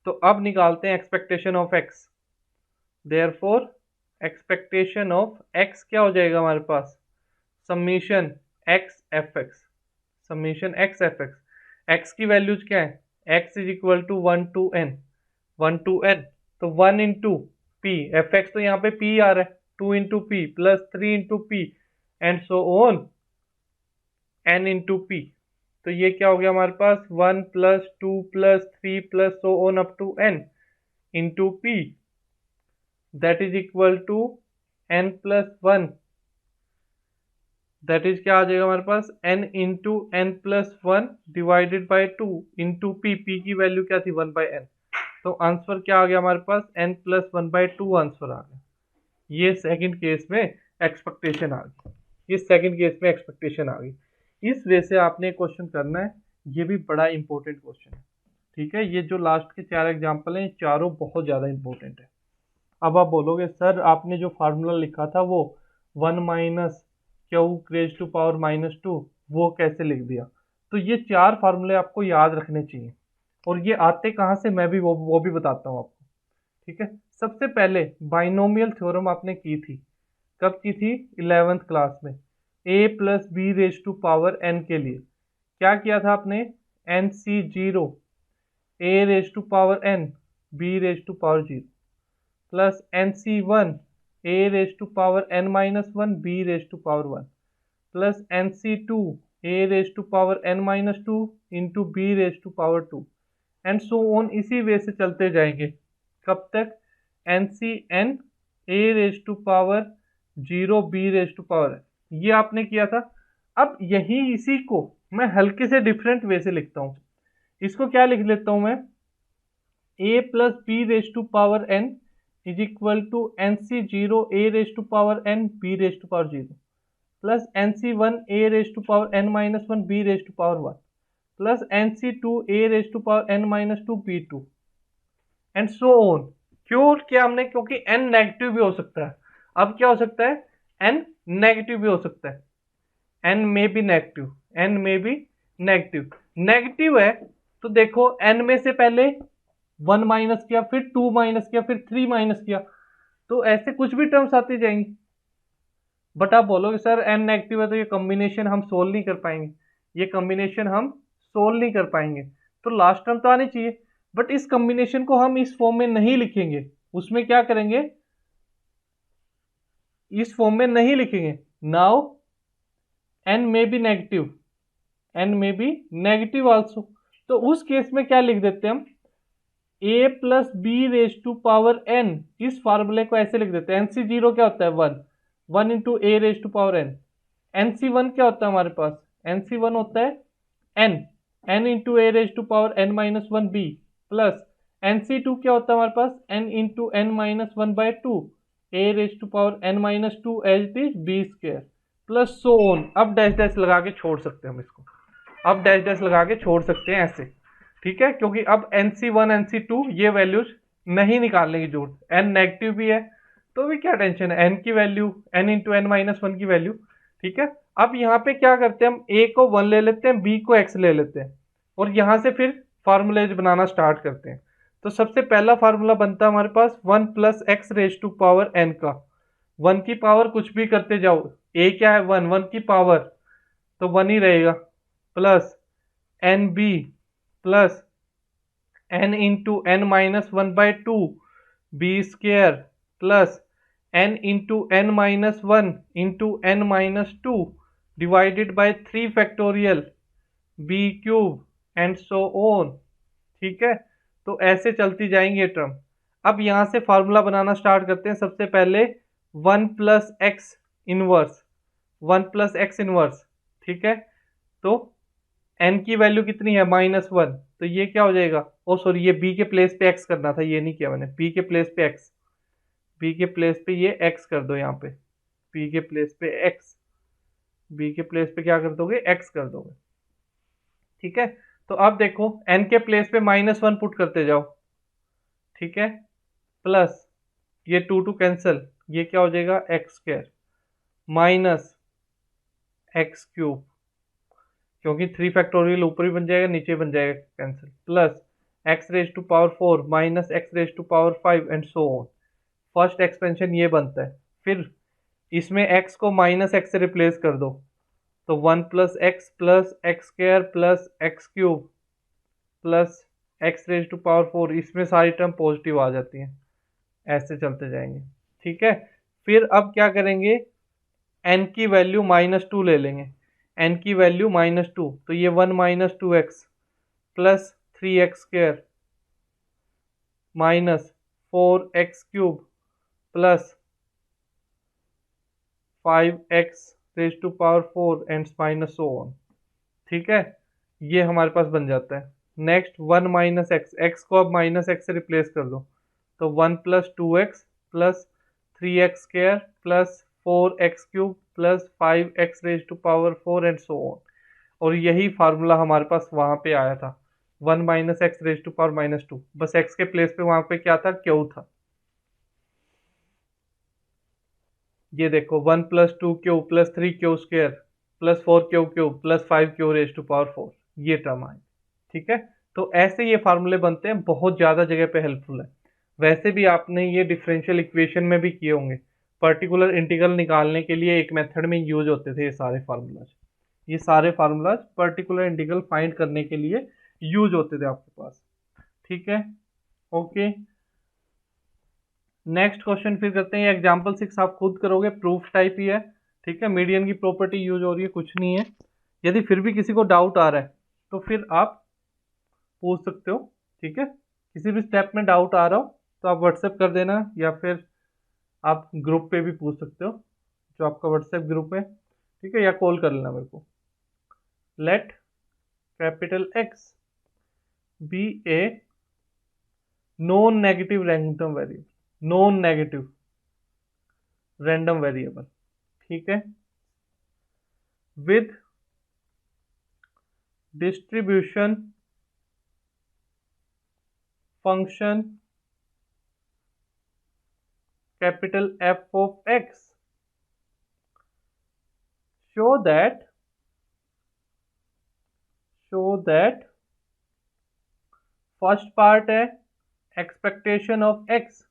तो अब निकालते हैं expectation of x, therefore expectation of x क्या हो जाएगा हमारे पास, summation x f x, summation x f x. X की वैल्यूज क्या है, x is equal to 1 to n, 1 to n, तो 1 इंटू पी, एफ एक्स तो यहाँ पे पी आ रहा है, 2 into p plus 3 into P and so on n into p, तो ये क्या हो गया हमारे पास 1 + 2 + 3 + so on up to n into p, that is equal to n+1, that is क्या आ जाएगा हमारे पास n इंटू n+1 divided by 2 into p, p की वैल्यू क्या थी 1/n, तो आंसर क्या आ गया हमारे पास n+1/2 आंसर आ गया। ये सेकंड केस में एक्सपेक्टेशन आ गई, ये सेकंड केस में एक्सपेक्टेशन आ गई। इस वे से आपने क्वेश्चन करना है, ये भी बड़ा इंपॉर्टेंट क्वेश्चन है। ठीक है, ये जो लास्ट के 4 एग्जाम्पल हैं, चारों बहुत ज़्यादा इंपॉर्टेंट है। अब आप बोलोगे सर आपने जो फार्मूला लिखा था वो 1 - क्यू रेज टू पावर -2 वो कैसे लिख दिया। तो ये 4 फार्मूले आपको याद रखने चाहिए, और ये आते कहाँ से मैं भी वो भी बताता हूँ आपको। ठीक है, सबसे पहले बाइनोमियल थ्योरम आपने की थी, कब की थी? 11th क्लास में। a plus b raise to power n के लिए क्या किया था आपने? NC0 a raise to power n b raise to power 0 plus NC1 a raise to power n-1 b raise to power 1 plus NC2 a raise to power n-2 into b raise to power 2 and so on. इसी way से चलते जाएंगे कब तक? NCn a raise to power 0 b raise to power, ये आपने किया था। अब यही इसी को मैं हल्के से डिफरेंट वे से लिखता हूं। इसको क्या लिख लेता हूं मैं? a plus b raise to power n is equal to NC0 a raise to power n b raise to power 0 plus NC1 a raise to power n-1 b raise to power 1 plus NC2 a raise to power n-2 b2 and so on. क्यों किया हमने? क्योंकि n negative भी हो सकता है। अब क्या हो सकता है? n नेगेटिव भी हो सकता है। n में भी नेगेटिव, n में भी नेगेटिव। नेगेटिव है तो देखो n में से पहले 1 माइनस किया, फिर 2 माइनस किया, फिर 3 माइनस किया, तो ऐसे कुछ भी टर्म्स आती जाएंगी। बट आप बोलोगे सर n नेगेटिव है तो ये कॉम्बिनेशन हम सोल्व नहीं कर पाएंगे, ये कॉम्बिनेशन हम सोल्व नहीं कर पाएंगे, तो लास्ट टर्म तो आनी चाहिए। बट इस कॉम्बिनेशन को हम इस फॉर्म में नहीं लिखेंगे, उसमें क्या करेंगे? इस फॉर्म में नहीं लिखेंगे। नाउ n में बी नेगेटिव, n में बी नेगेटिव आल्सो, तो उस केस में क्या लिख देते हैं हम? a plus b raise to power n, इस फार्मूले को ऐसे लिख देते हैं। NC0 क्या होता है? 1 into a raise to power n। NC1 क्या होता है हमारे पास? NC1 होता है n into a raise to power n-1 b plus NC2 क्या होता है हमारे पास? n into n-1/2 a raise to power n-2 as it is b square plus so on. अब डैश डैश लगा के छोड़ सकते हैं हम इसको, अब डैश डैश लगा के छोड़ सकते हैं ऐसे। ठीक है, क्योंकि अब NC1 NC2 ये वैल्यूज नहीं निकालने की जरूरत, n नेगेटिव भी है तो भी क्या टेंशन है, n की वैल्यू n इंटू n-1 की वैल्यू। ठीक है, अब यहाँ पे क्या करते हैं हम? a को 1 ले लेते हैं, b को x ले लेते हैं, और यहाँ से फिर फार्मूलेज बनाना स्टार्ट करते हैं। तो सबसे पहला फार्मूला बनता है हमारे पास 1 plus x raise to power n का। 1 की पावर कुछ भी करते जाओ, a क्या है? 1 की पावर तो 1 ही रहेगा, plus NB plus n into n-1/2 b square plus n into n-1 into n-2 divided by 3 factorial b cube and so on. ठीक है, तो ऐसे चलती जाएंगी ये टर्म। अब यहाँ से फार्मूला बनाना स्टार्ट करते हैं। सबसे पहले 1 plus x inverse, 1 plus x inverse. ठीक है, तो n की वैल्यू कितनी है? -1, तो ये क्या हो जाएगा? ओ सॉरी, ये b के प्लेस पे x करना था, ये नहीं किया मैंने। b के प्लेस पे x, b के प्लेस पे ये x कर दो, यहाँ पे b के प्लेस पे x, b के प्लेस पे क्या कर दोगे? x कर दोगे। ठीक है, तो अब देखो n के प्लेस पे -1 पुट करते जाओ। ठीक है, प्लस ये 2 2 कैंसिल, ये क्या हो जाएगा? X square minus x cube, क्योंकि 3 फैक्टोरियल ऊपर ही बन जाएगा, नीचे बन जाएगा cancel, plus x raise to power 4 minus x raise to power 5 and so on. First expansion ये बनता है। फिर इसमें x को माइनस एक्स से रिप्लेस कर दो, तो 1 plus x square plus x cube plus x raise to power 4, इसमें सारी टर्म पॉजिटिव आ जाती हैं, ऐसे चलते जाएंगे। ठीक है, फिर अब क्या करेंगे? n की वैल्यू -2 ले लेंगे, n की वैल्यू -2, तो ये 1 minus 2x plus 3x square minus 4x cube plus 5x raise to power 4 and minus so on. ठीक है, ये हमारे पास बन जाता है। नेक्स्ट 1 माइनस एक्स, एक्स को अब माइनस एक्स से रिप्लेस कर दो, तो 1 plus 2x plus 3x square plus 4x cube plus 5x raise to power 4 and so on. और यही फार्मूला हमारे पास वहां पे आया था, 1 minus x raise to power -2, बस x के प्लेस पे वहां पे क्या था? क्यू था। ये देखो 1+2 क्यू +3 क्यू² +4 क्यू +5 क्यू⁴ ये टर्म आए, ठीक है। तो ऐसे ये फार्मूले बनते हैं, बहुत ज़्यादा जगह पे हेल्पफुल है। वैसे भी आपने ये डिफरेंशियल इक्वेशन में भी किए होंगे, पर्टिकुलर इंटीग्रल निकालने के लिए एक मेथड में यूज होते थे ये सारे फार्मूलाज। ये सारे फार्मूलाज पर्टिकुलर इंटीग्रल फाइंड करने के लिए यूज होते थे आपके पास, ठीक है। ओके, नेक्स्ट क्वेश्चन फिर करते हैं। एग्जाम्पल 6 आप खुद करोगे, प्रूफ टाइप ही है, ठीक है। मीडियन की प्रॉपर्टी यूज हो रही है, कुछ नहीं है। यदि फिर भी किसी को डाउट आ रहा है तो फिर आप पूछ सकते हो, ठीक है। किसी भी स्टेप में डाउट आ रहा हो तो आप व्हाट्सएप कर देना, या फिर आप ग्रुप पे भी पूछ सकते हो, जो आपका व्हाट्सएप ग्रुप है, ठीक है, या कॉल कर लेना मेरे को। Let capital x be a non negative random variable, non negative random variable, ठीक है, with distribution function capital F of X, show that first part है expectation of X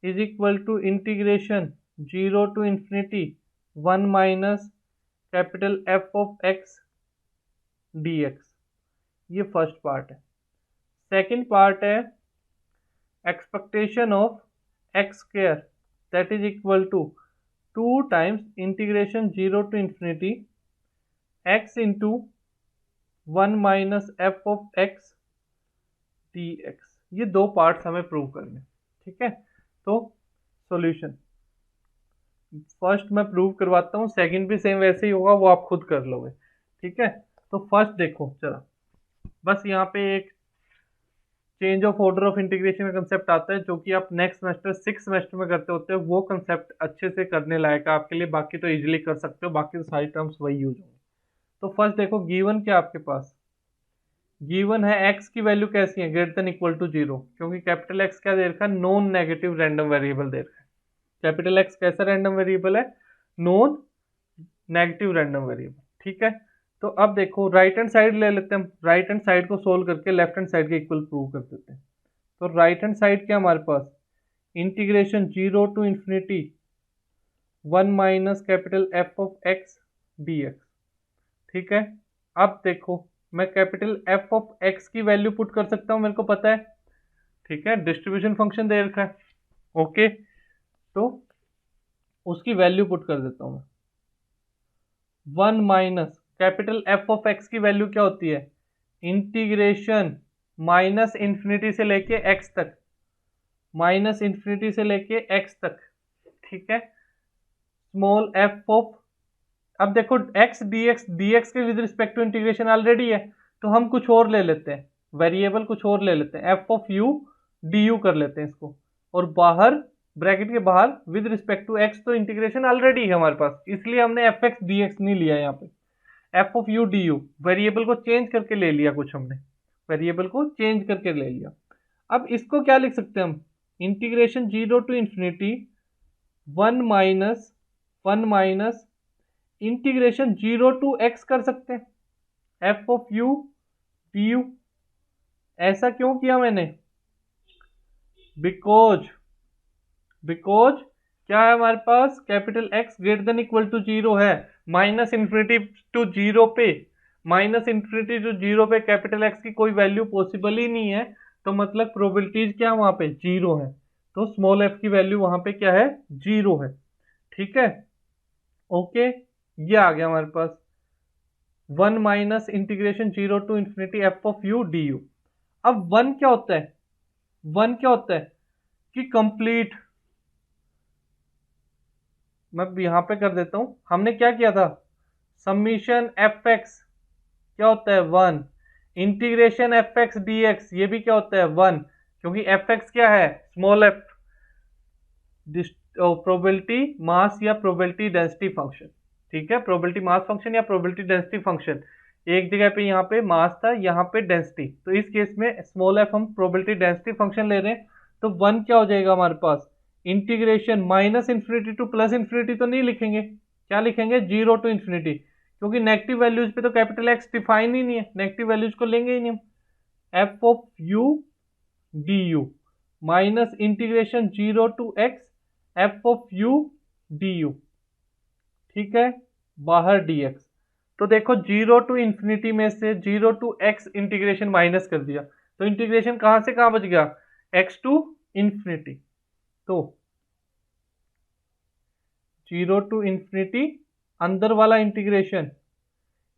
is equal to integration 0 to infinity 1 minus capital F of X dx, ये first part है। Second part है expectation of x square that is equal to 2 times integration 0 to infinity x into 1 minus f of x dx, ये दो parts हमें prove करने, ठीक है। तो सॉल्यूशन फर्स्ट मैं प्रूव करवाता हूँ, सेकंड भी सेम वैसे ही होगा, वो आप खुद कर लोगे, ठीक है। तो फर्स्ट देखो चला, बस यहाँ पे एक change of order of integration का कंसेप्ट आता है, जो कि आप नेक्स्ट सेमेस्टर 6 सेमेस्टर में करते होते हो। वो कंसेप्ट अच्छे से करने लायक है आपके लिए, बाकी तो इजीली कर सकते हो, बाकी तो सारी टर्म्स वही यूज होंगे। तो फर्स्ट देखो, गिवन क्या आपके पास, गिवन है x की वैल्यू कैसी है, ग्रेटर देन इक्वल टू 0, क्योंकि कैपिटल X क्या दे रखा है, नॉन नेगेटिव रैंडम वेरिएबल दे रखा है। कैपिटल X कैसा रैंडम वेरिएबल है, नॉन नेगेटिव रैंडम वेरिएबल, ठीक है। तो अब देखो राइट हैंड साइड ले लेते हैं हम, राइट हैंड साइड को सोल्व करके लेफ्ट हैंड साइड के इक्वल प्रूव कर देते हैं। तो राइट हैंड साइड क्या हमारे पास, integration 0 to infinity 1 minus capital F of X dx, ठीक है। अब देखो मैं कैपिटल F ऑफ X की वैल्यू पुट कर सकता हूं, मेरे को पता है, ठीक है, डिस्ट्रीब्यूशन फंक्शन दे रखा है, ओके। तो उसकी वैल्यू पुट कर देता हूं मैं, 1 minus capital F of X की वैल्यू क्या होती है, इंटीग्रेशन माइनस इंफिनिटी से लेके x तक, माइनस इंफिनिटी से लेके x तक, ठीक है, स्मॉल f ऑफ, अब देखो x dx के with respect to integration already है, तो हम कुछ और ले लेते हैं, वेरिएबल कुछ और ले लेते हैं, f ऑफ u du कर लेते हैं इसको, और बाहर ब्रैकेट के बाहर विद रिस्पेक्ट टू x, तो इंटीग्रेशन ऑलरेडी है हमारे पास, इसलिए हमने fx dx नहीं लिया यहाँ पे, f of u du, variable को चेंज करके ले लिया, कुछ हमने वेरिएबल को चेंज करके ले लिया। अब इसको क्या लिख सकते हैं हम, integration 0 to infinity 1 minus integration 0 to x कर सकते हैं, f ऑफ u du। ऐसा क्यों किया मैंने, बिकॉज क्या है हमारे पास, capital X greater than equal to 0 है, माइनस इंफिनिटी टू 0 पे, माइनस इंफिनिटी टू 0 पे कैपिटल X की कोई वैल्यू पॉसिबल ही नहीं है, तो मतलब प्रोबेबिलिटीज क्या वहां पे 0 है, तो स्मॉल f की वैल्यू वहां पे क्या है, 0 है, ठीक है, ओके। ये आ गया हमारे पास 1 minus integration 0 to infinity f of u du। अब 1 क्या होता है, 1 क्या होता है कि कंप्लीट, मैं यहां पे कर देता हूं, हमने क्या किया था, समीशन fx क्या होता है 1, इंटीग्रेशन fx dx ये भी क्या होता है 1, क्योंकि fx क्या है, स्मॉल f, प्रोबेबिलिटी मास या प्रोबेबिलिटी डेंसिटी फंक्शन, ठीक है, प्रोबेबिलिटी मास फंक्शन या प्रोबेबिलिटी डेंसिटी फंक्शन, एक जगह पे यहाँ पे मास था, यहाँ पे डेंसिटी, तो इस केस में स्मॉल f हम प्रोबेबिलिटी डेंसिटी फंक्शन ले रहे हैं, तो 1 क्या हो जाएगा हमारे पास, integration minus infinity to plus infinity तो नहीं लिखेंगे, क्या लिखेंगे, 0 टू इन्फिनिटी, क्योंकि नेगेटिव वैल्यूज पे तो कैपिटल एक्स डिफाइन ही नहीं है, नेगेटिव वैल्यूज को लेंगे ही नहीं हम। F of u d u minus integration 0 to x f of u d u, ठीक है, बाहर dx। तो देखो 0 टू इंफिनिटी में से 0 टू x इंटीग्रेशन माइनस कर दिया, तो इंटीग्रेशन कहां से कहां बच गया, x टू इंफिनिटी। तो 0 टू इंफिनिटी अंदर वाला integration,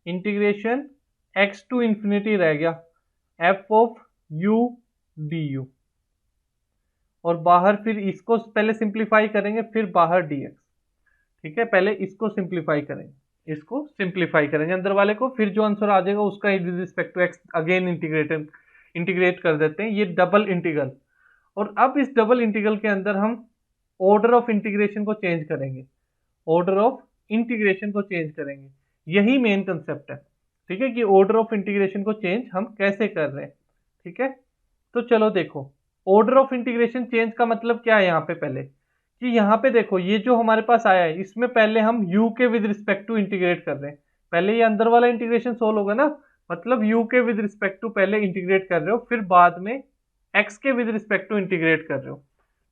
integration x to infinity रह गया, f of u d u, और बाहर फिर इसको पहले सिंप्लीफाई करेंगे फिर बाहर dx, ठीक है, पहले इसको सिंप्लीफाई करेंगे, इसको सिंप्लीफाई करेंगे अंदर वाले को, फिर जो आंसर आ जाएगा उसका with respect to x again integrate कर देते हैं, ये डबल इंटीग्रल। और अब इस डबल इंटीग्रल के अंदर हम ऑर्डर ऑफ इंटीग्रेशन को चेंज करेंगे, ऑर्डर ऑफ इंटीग्रेशन को चेंज करेंगे, यही मेन कंसेप्ट है, ठीक है, कि ऑर्डर ऑफ इंटीग्रेशन को चेंज हम कैसे कर रहे हैं, ठीक है। तो चलो देखो, ऑर्डर ऑफ इंटीग्रेशन चेंज का मतलब क्या है यहाँ पे, पहले कि यहाँ पे देखो ये जो हमारे पास आया है इसमें पहले हम u के विद रिस्पेक्ट टू इंटीग्रेट कर रहे हैं, पहले ये अंदर वाला इंटीग्रेशन सोल्व होगा ना, मतलब u के विद रिस्पेक्ट टू पहले इंटीग्रेट कर रहे हो, फिर बाद में x के विद रिस्पेक्ट टू इंटीग्रेट कर रहे हो,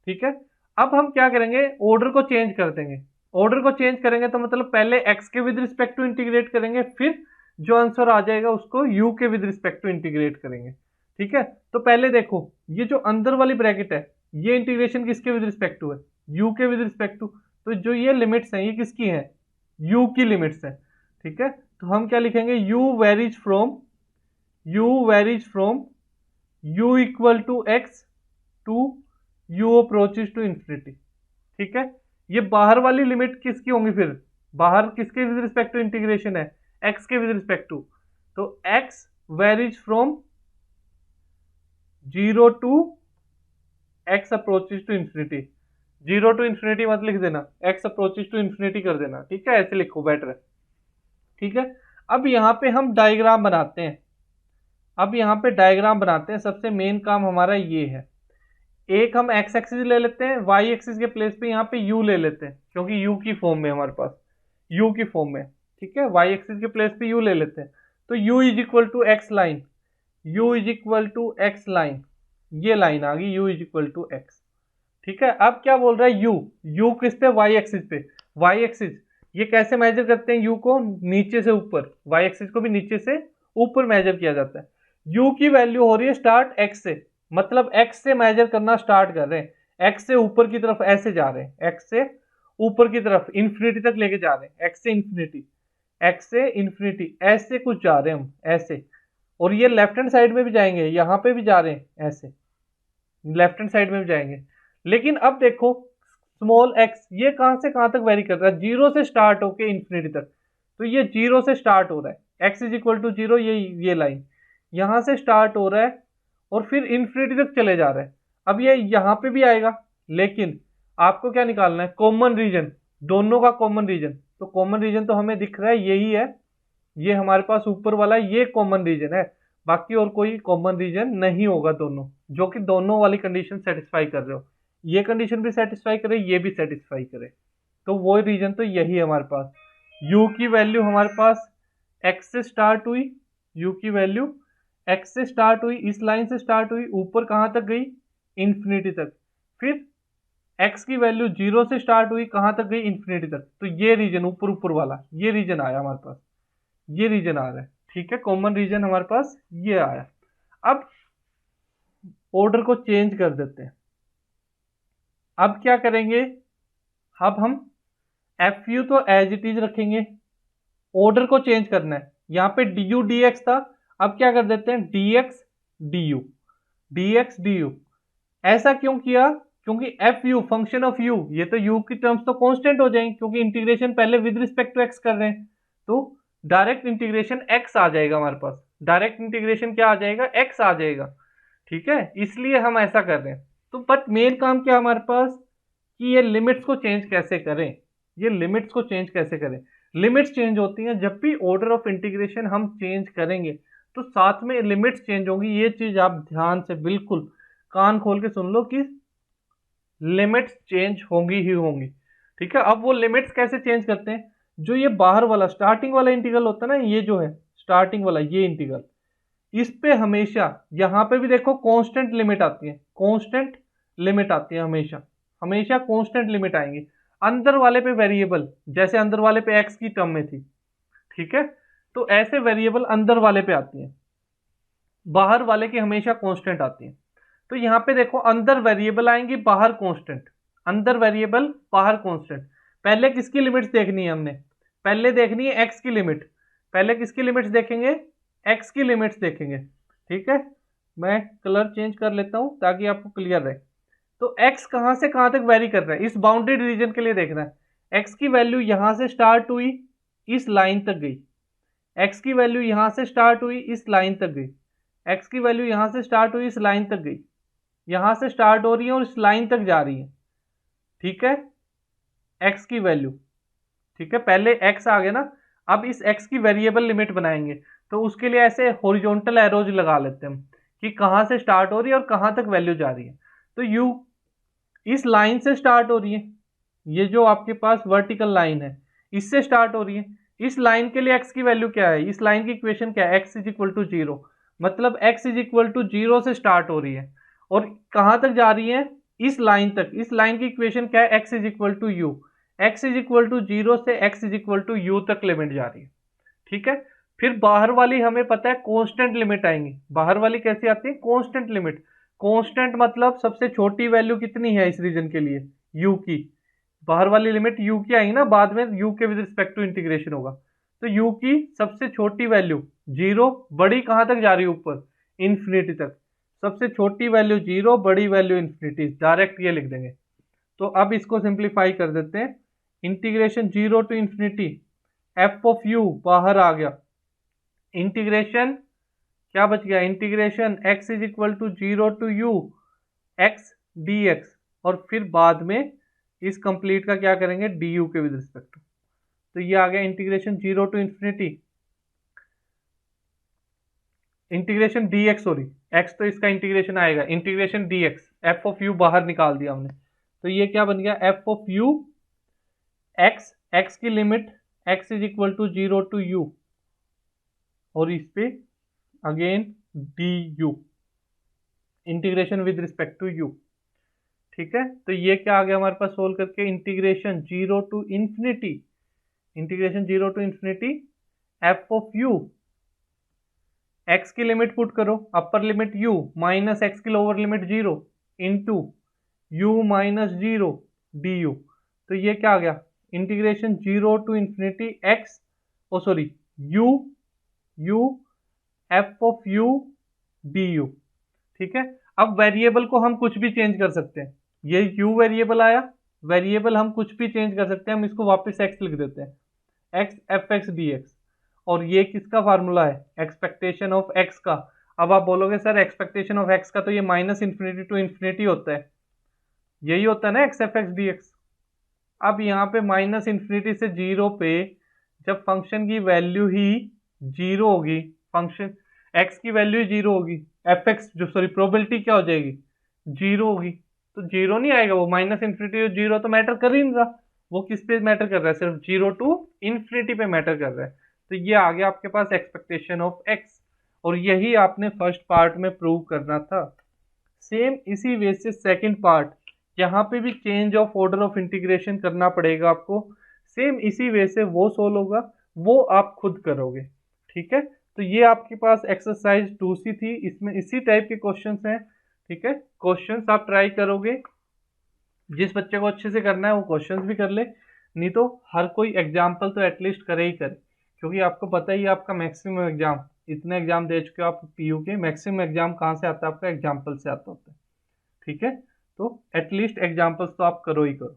ठीक है। अब हम क्या करेंगे, ऑर्डर को चेंज कर देंगे, ऑर्डर को चेंज करेंगे तो मतलब पहले x के विद रिस्पेक्ट टू इंटीग्रेट करेंगे, फिर जो आंसर आ जाएगा उसको u के विद रिस्पेक्ट टू इंटीग्रेट करेंगे, ठीक है। तो पहले देखो ये जो अंदर वाली ब्रैकेट है ये इंटीग्रेशन किसके विद रिस्पेक्ट टू है, u के विद रिस्पेक्ट टू, तो जो ये लिमिट्स हैं ये किसकी हैं, u की लिमिट्स हैं, ठीक है। तो हम क्या लिखेंगे, u varies from u equal to x to u approaches to infinity, ठीक है। ये बाहर वाली लिमिट किसकी होंगी, फिर बाहर किसके विद रिस्पेक्ट टू इंटीग्रेशन है, x के विद रिस्पेक्ट टू, तो x varies from 0 to x approaches to infinity, 0 to infinity मत लिख देना, x अप्रोचेस टू इंफिनिटी कर देना, ठीक है, ऐसे लिखो बेटर है, ठीक है। अब यहाँ पे हम डायग्राम बनाते हैं, अब यहाँ पे डायग्राम बनाते हैं, सबसे मेन काम हमारा ये है, एक हम x एक्सिस ले लेते हैं, y एक्सिस के प्लेस पे यहाँ पे u ले लेते हैं, क्योंकि u की फॉर्म में हमारे पास, u की फॉर्म में, ठीक है, y एक्सिस के प्लेस पे u ले लेते हैं, तो u is equal to x line, u is equal to x line, ये लाइन आ गई u is equal to x, ठीक है। अब क्या बोल रहा है, u किस पे, y एक्सिस पे, y एक्सिस ये कैसे मेजर करते हैं, u को नीचे से ऊपर, y एक्सिस को भी नीचे से ऊपर मेजर किया जाता है, u की वैल्यू हो रही है स्टार्ट x से, मतलब x से मेजर करना स्टार्ट कर रहे हैं, x से ऊपर की तरफ ऐसे जा रहे हैं, x से ऊपर की तरफ इंफिनिटी तक लेके जा रहे हैं, x से इंफिनिटी ऐसे कुछ जा रहे हैं हम ऐसे, और ये लेफ्ट हैंड साइड में भी जाएंगे, यहाँ पे भी जा रहे हैं ऐसे, लेफ्ट हैंड साइड में भी जाएंगे। लेकिन अब देखो स्मॉल x ये कहां से कहां तक वेरी कर रहा है, 0 से स्टार्ट होके इंफिनिटी तक, तो ये 0 से स्टार्ट हो रहा है, x इज इक्वल टू 0, ये लाइन यहां से स्टार्ट हो रहा है और फिर इंफिनिटी तक चले जा रहा है। अब ये यहाँ पे भी आएगा, लेकिन आपको क्या निकालना है, कॉमन रीजन, दोनों का कॉमन रीजन, तो कॉमन रीजन तो हमें दिख रहा है यही है, ये हमारे पास ऊपर वाला ये कॉमन रीजन है, बाकी और कोई कॉमन रीजन नहीं होगा दोनों, जो कि दोनों वाली कंडीशन सेटिस्फाई कर रहे हो, ये कंडीशन भी सेटिस्फाई करे ये भी सेटिस्फाई करे, तो वो रीजन तो यही है हमारे पास। u की वैल्यू हमारे पास x से स्टार्ट हुई, u की वैल्यू x से स्टार्ट हुई, इस लाइन से स्टार्ट हुई, ऊपर कहां तक गई, इंफिनिटी तक, फिर x की वैल्यू 0 से स्टार्ट हुई, कहां तक गई, इंफिनिटी तक, तो ये रीजन ऊपर ऊपर वाला ये रीजन आया हमारे पास, ये रीजन आ रहा है, ठीक है, कॉमन रीजन हमारे पास ये आया। अब ऑर्डर को चेंज कर देते हैं, अब क्या करेंगे, अब हम FU तो एज इट इज रखेंगे, ऑर्डर को चेंज करना है, यहाँ पे du dx था, अब क्या कर देते हैं dx du, ऐसा क्यों किया, क्योंकि FU फंक्शन ऑफ u, ये तो u की टर्म्स तो कांस्टेंट हो जाएंगे, क्योंकि इंटीग्रेशन पहले विद रिस्पेक्ट टू x कर रहे हैं, तो डायरेक्ट इंटीग्रेशन x आ जाएगा हमारे पास, डायरेक्ट इंटीग्रेशन क्या आ जाएगा, x आ जाएगा, ठीक है, इसलिए हम ऐसा कर रहे हैं। तो बट मेन काम क्या हमारे पास, कि ये लिमिट्स को चेंज कैसे करें, ये लिमिट्स को चेंज कैसे करें, लिमिट्स चेंज होती हैं जब भी ऑर्डर ऑफ इंटीग्रेशन हम चेंज करेंगे तो साथ में लिमिट्स चेंज होंगी, ये चीज आप ध्यान से बिल्कुल कान खोल के सुन लो कि लिमिट्स चेंज होंगी ही होंगी। ठीक है, अब वो लिमिट्स कैसे चेंज करते हैं, जो ये बाहर वाला स्टार्टिंग वाला इंटीग्रल होता है ना, ये जो है स्टार्टिंग वाला ये इंटीग्रल, इस पे हमेशा यहां पे भी देखो कांस्टेंट लिमिट आती है, कांस्टेंट लिमिट आती है हमेशा, हमेशा कांस्टेंट लिमिट आएंगी। अंदर वाले पे वेरिएबल, जैसे अंदर वाले पे एक्स की टर्म में थी, ठीक है, तो ऐसे वेरिएबल अंदर वाले पे आती है, बाहर वाले की हमेशा कांस्टेंट आती है। तो यहाँ पे देखो अंदर वेरिएबल आएंगी, बाहर कांस्टेंट, अंदर वेरिएबल बाहर कांस्टेंट। पहले किसकी लिमिट्स देखनी है हमने, पहले देखनी है एक्स की लिमिट, पहले किसकी लिमिट्स देखेंगे, एक्स की लिमिट्स देखेंगे। ठीक है, मैं कलर चेंज कर लेता हूं ताकि आपको क्लियर रहे। तो एक्स कहां से कहां तक वेरी कर रहा है, इस बाउंडेड रीजन के लिए देखना है। एक्स की वैल्यू यहां से स्टार्ट हुई, इस लाइन तक गई, एक्स की वैल्यू यहां से स्टार्ट हुई, इस लाइन तक गई, एक्स की वैल्यू यहां से स्टार्ट हुई, इस लाइन तक गई, यहां से स्टार्ट हो रही है और इस लाइन तक जा रही है। ठीक है, एक्स की वैल्यू, ठीक है, पहले एक्स आ गया ना, अब इस एक्स की वेरिएबल लिमिट बनाएंगे, तो उसके लिए ऐसे हॉरिजॉन्टल एरोज लगा लेते हैं हम कि कहां से स्टार्ट हो रही है और कहां तक वैल्यू जा रही है। तो यू इस लाइन से स्टार्ट हो रही है, ये जो आपके पास वर्टिकल लाइन है इससे स्टार्ट हो रही है। इस लाइन के लिए एक्स की वैल्यू क्या है, इस लाइन की इक्वेशन क्या है, x is equal to zero, मतलब x is equal to zero से स्टार्ट हो रही है और कहां तक जा रही है, इस लाइन तक। इस लाइन की इक्वेशन क्या है, x is equal to u, x is equal to zero से x is equal to u तक लिमिट जा रही है। ठीक है, फिर बाहर वाली हमें पता है कांस्टेंट लिमिट आएंगी, बाहर वाली कैसी आती है, कांस्टेंट लिमिट। कांस्टेंट मतलब सबसे छोटी वैल्यू कितनी है इस रीजन के लिए, यू की, बाहर वाली लिमिट यू की आएगी ना, बाद में यू के विद रिस्पेक्ट टू इंटीग्रेशन होगा। तो यू की सबसे छोटी वैल्यू जीरो, बड़ी कहां तक जा रही है, ऊपर इन्फिनिटी तक, सबसे छोटी वैल्यू जीरो, बड़ी वैल्यू इन्फिनिटी, डायरेक्ट ये लिख देंगे। तो अब इसको सिंप्लीफाई कर देते हैं, integration zero to infinity, f of u बाहर आ गया, इंटीग्रेशन क्या बच गया, integration x is equal to zero to u x d x, और फिर बाद में इस कंप्लीट का क्या करेंगे, डी यू के विद रिस्पेक्ट टू। तो ये आ गया integration zero to infinity, integration d x, sorry x तो इसका इंटीग्रेशन आएगा, integration d x, f of u बाहर निकाल दिया हमने, तो ये क्या बन गया, f of u x, x की limit x is equal to zero to u, और इस पे again d u, integration with respect to u. ठीक है, तो ये क्या आ गया हमारे पास सोल्व करके, integration zero to infinity, integration zero to infinity f of u, x की लिमिट पुट करो, upper limit u minus x की lower limit zero into u minus zero d u. तो ये क्या आ गया, integration zero to infinity x, oh sorry u, u f of u d u. ठीक है, अब वेरिएबल को हम कुछ भी चेंज कर सकते हैं, ये यू वेरिएबल आया, वेरिएबल हम कुछ भी चेंज कर सकते हैं, हम इसको वापस एक्स लिख देते हैं, x f x d x, और ये किसका फार्मूला है, एक्सपेक्टेशन ऑफ एक्स का। अब आप बोलोगे सर एक्सपेक्टेशन ऑफ एक्स का तो ये माइनस इंफिनिटी टू इंफिनिटी होता है, यही होता है ना x f x d x. अब यहाँ पे माइनस इंफिनिटी से जीरो पे जब फंक्शन की वैल्यू ही जीरो होगी, फंक्शन एक्स की वैल्यू ही जीरो होगी, एफ एक्स जो सॉरी प्रोबेबिलिटी क्या हो जाएगी, जीरो होगी, तो जीरो नहीं आएगा, वो माइनस इंफिनिटी जीरो तो मैटर कर ही नहीं रहा, वो किस पे मैटर कर रहा है, सिर्फ जीरो टू इंफिनिटी पे मैटर कर रहा है। तो ये आ गया आपके पास एक्सपेक्टेशन ऑफ एक्स, और यही आपने फर्स्ट पार्ट में प्रूव करना था। सेम इसी वे से सेकंड पार्ट, यहाँ पे भी change of order of integration करना पड़ेगा आपको, सेम इसी वे से वो सोल्व होगा, वो आप खुद करोगे। ठीक है, तो ये आपके पास एक्सरसाइज 2C थी, इसमें इसी टाइप के क्वेश्चंस हैं। ठीक है, क्वेश्चंस आप ट्राई करोगे, जिस बच्चे को अच्छे से करना है वो क्वेश्चंस भी कर ले, नहीं तो हर कोई एग्जाम्पल तो एटलीस्ट करे ही करे, क्योंकि आपको पता ही है आपका मैक्सिमम एग्जाम, इतने एग्जाम दे चुके हो आप पीयू के, मैक्सिमम एग्जाम कहाँ से आता है आपका, एग्जाम्पल से आता होता है। ठीक है, तो एटलीस्ट एग्जाम्पल्स तो आप करो ही करो।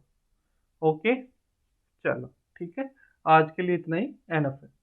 ओके, चलो ठीक है, आज के लिए इतना ही एनफ है।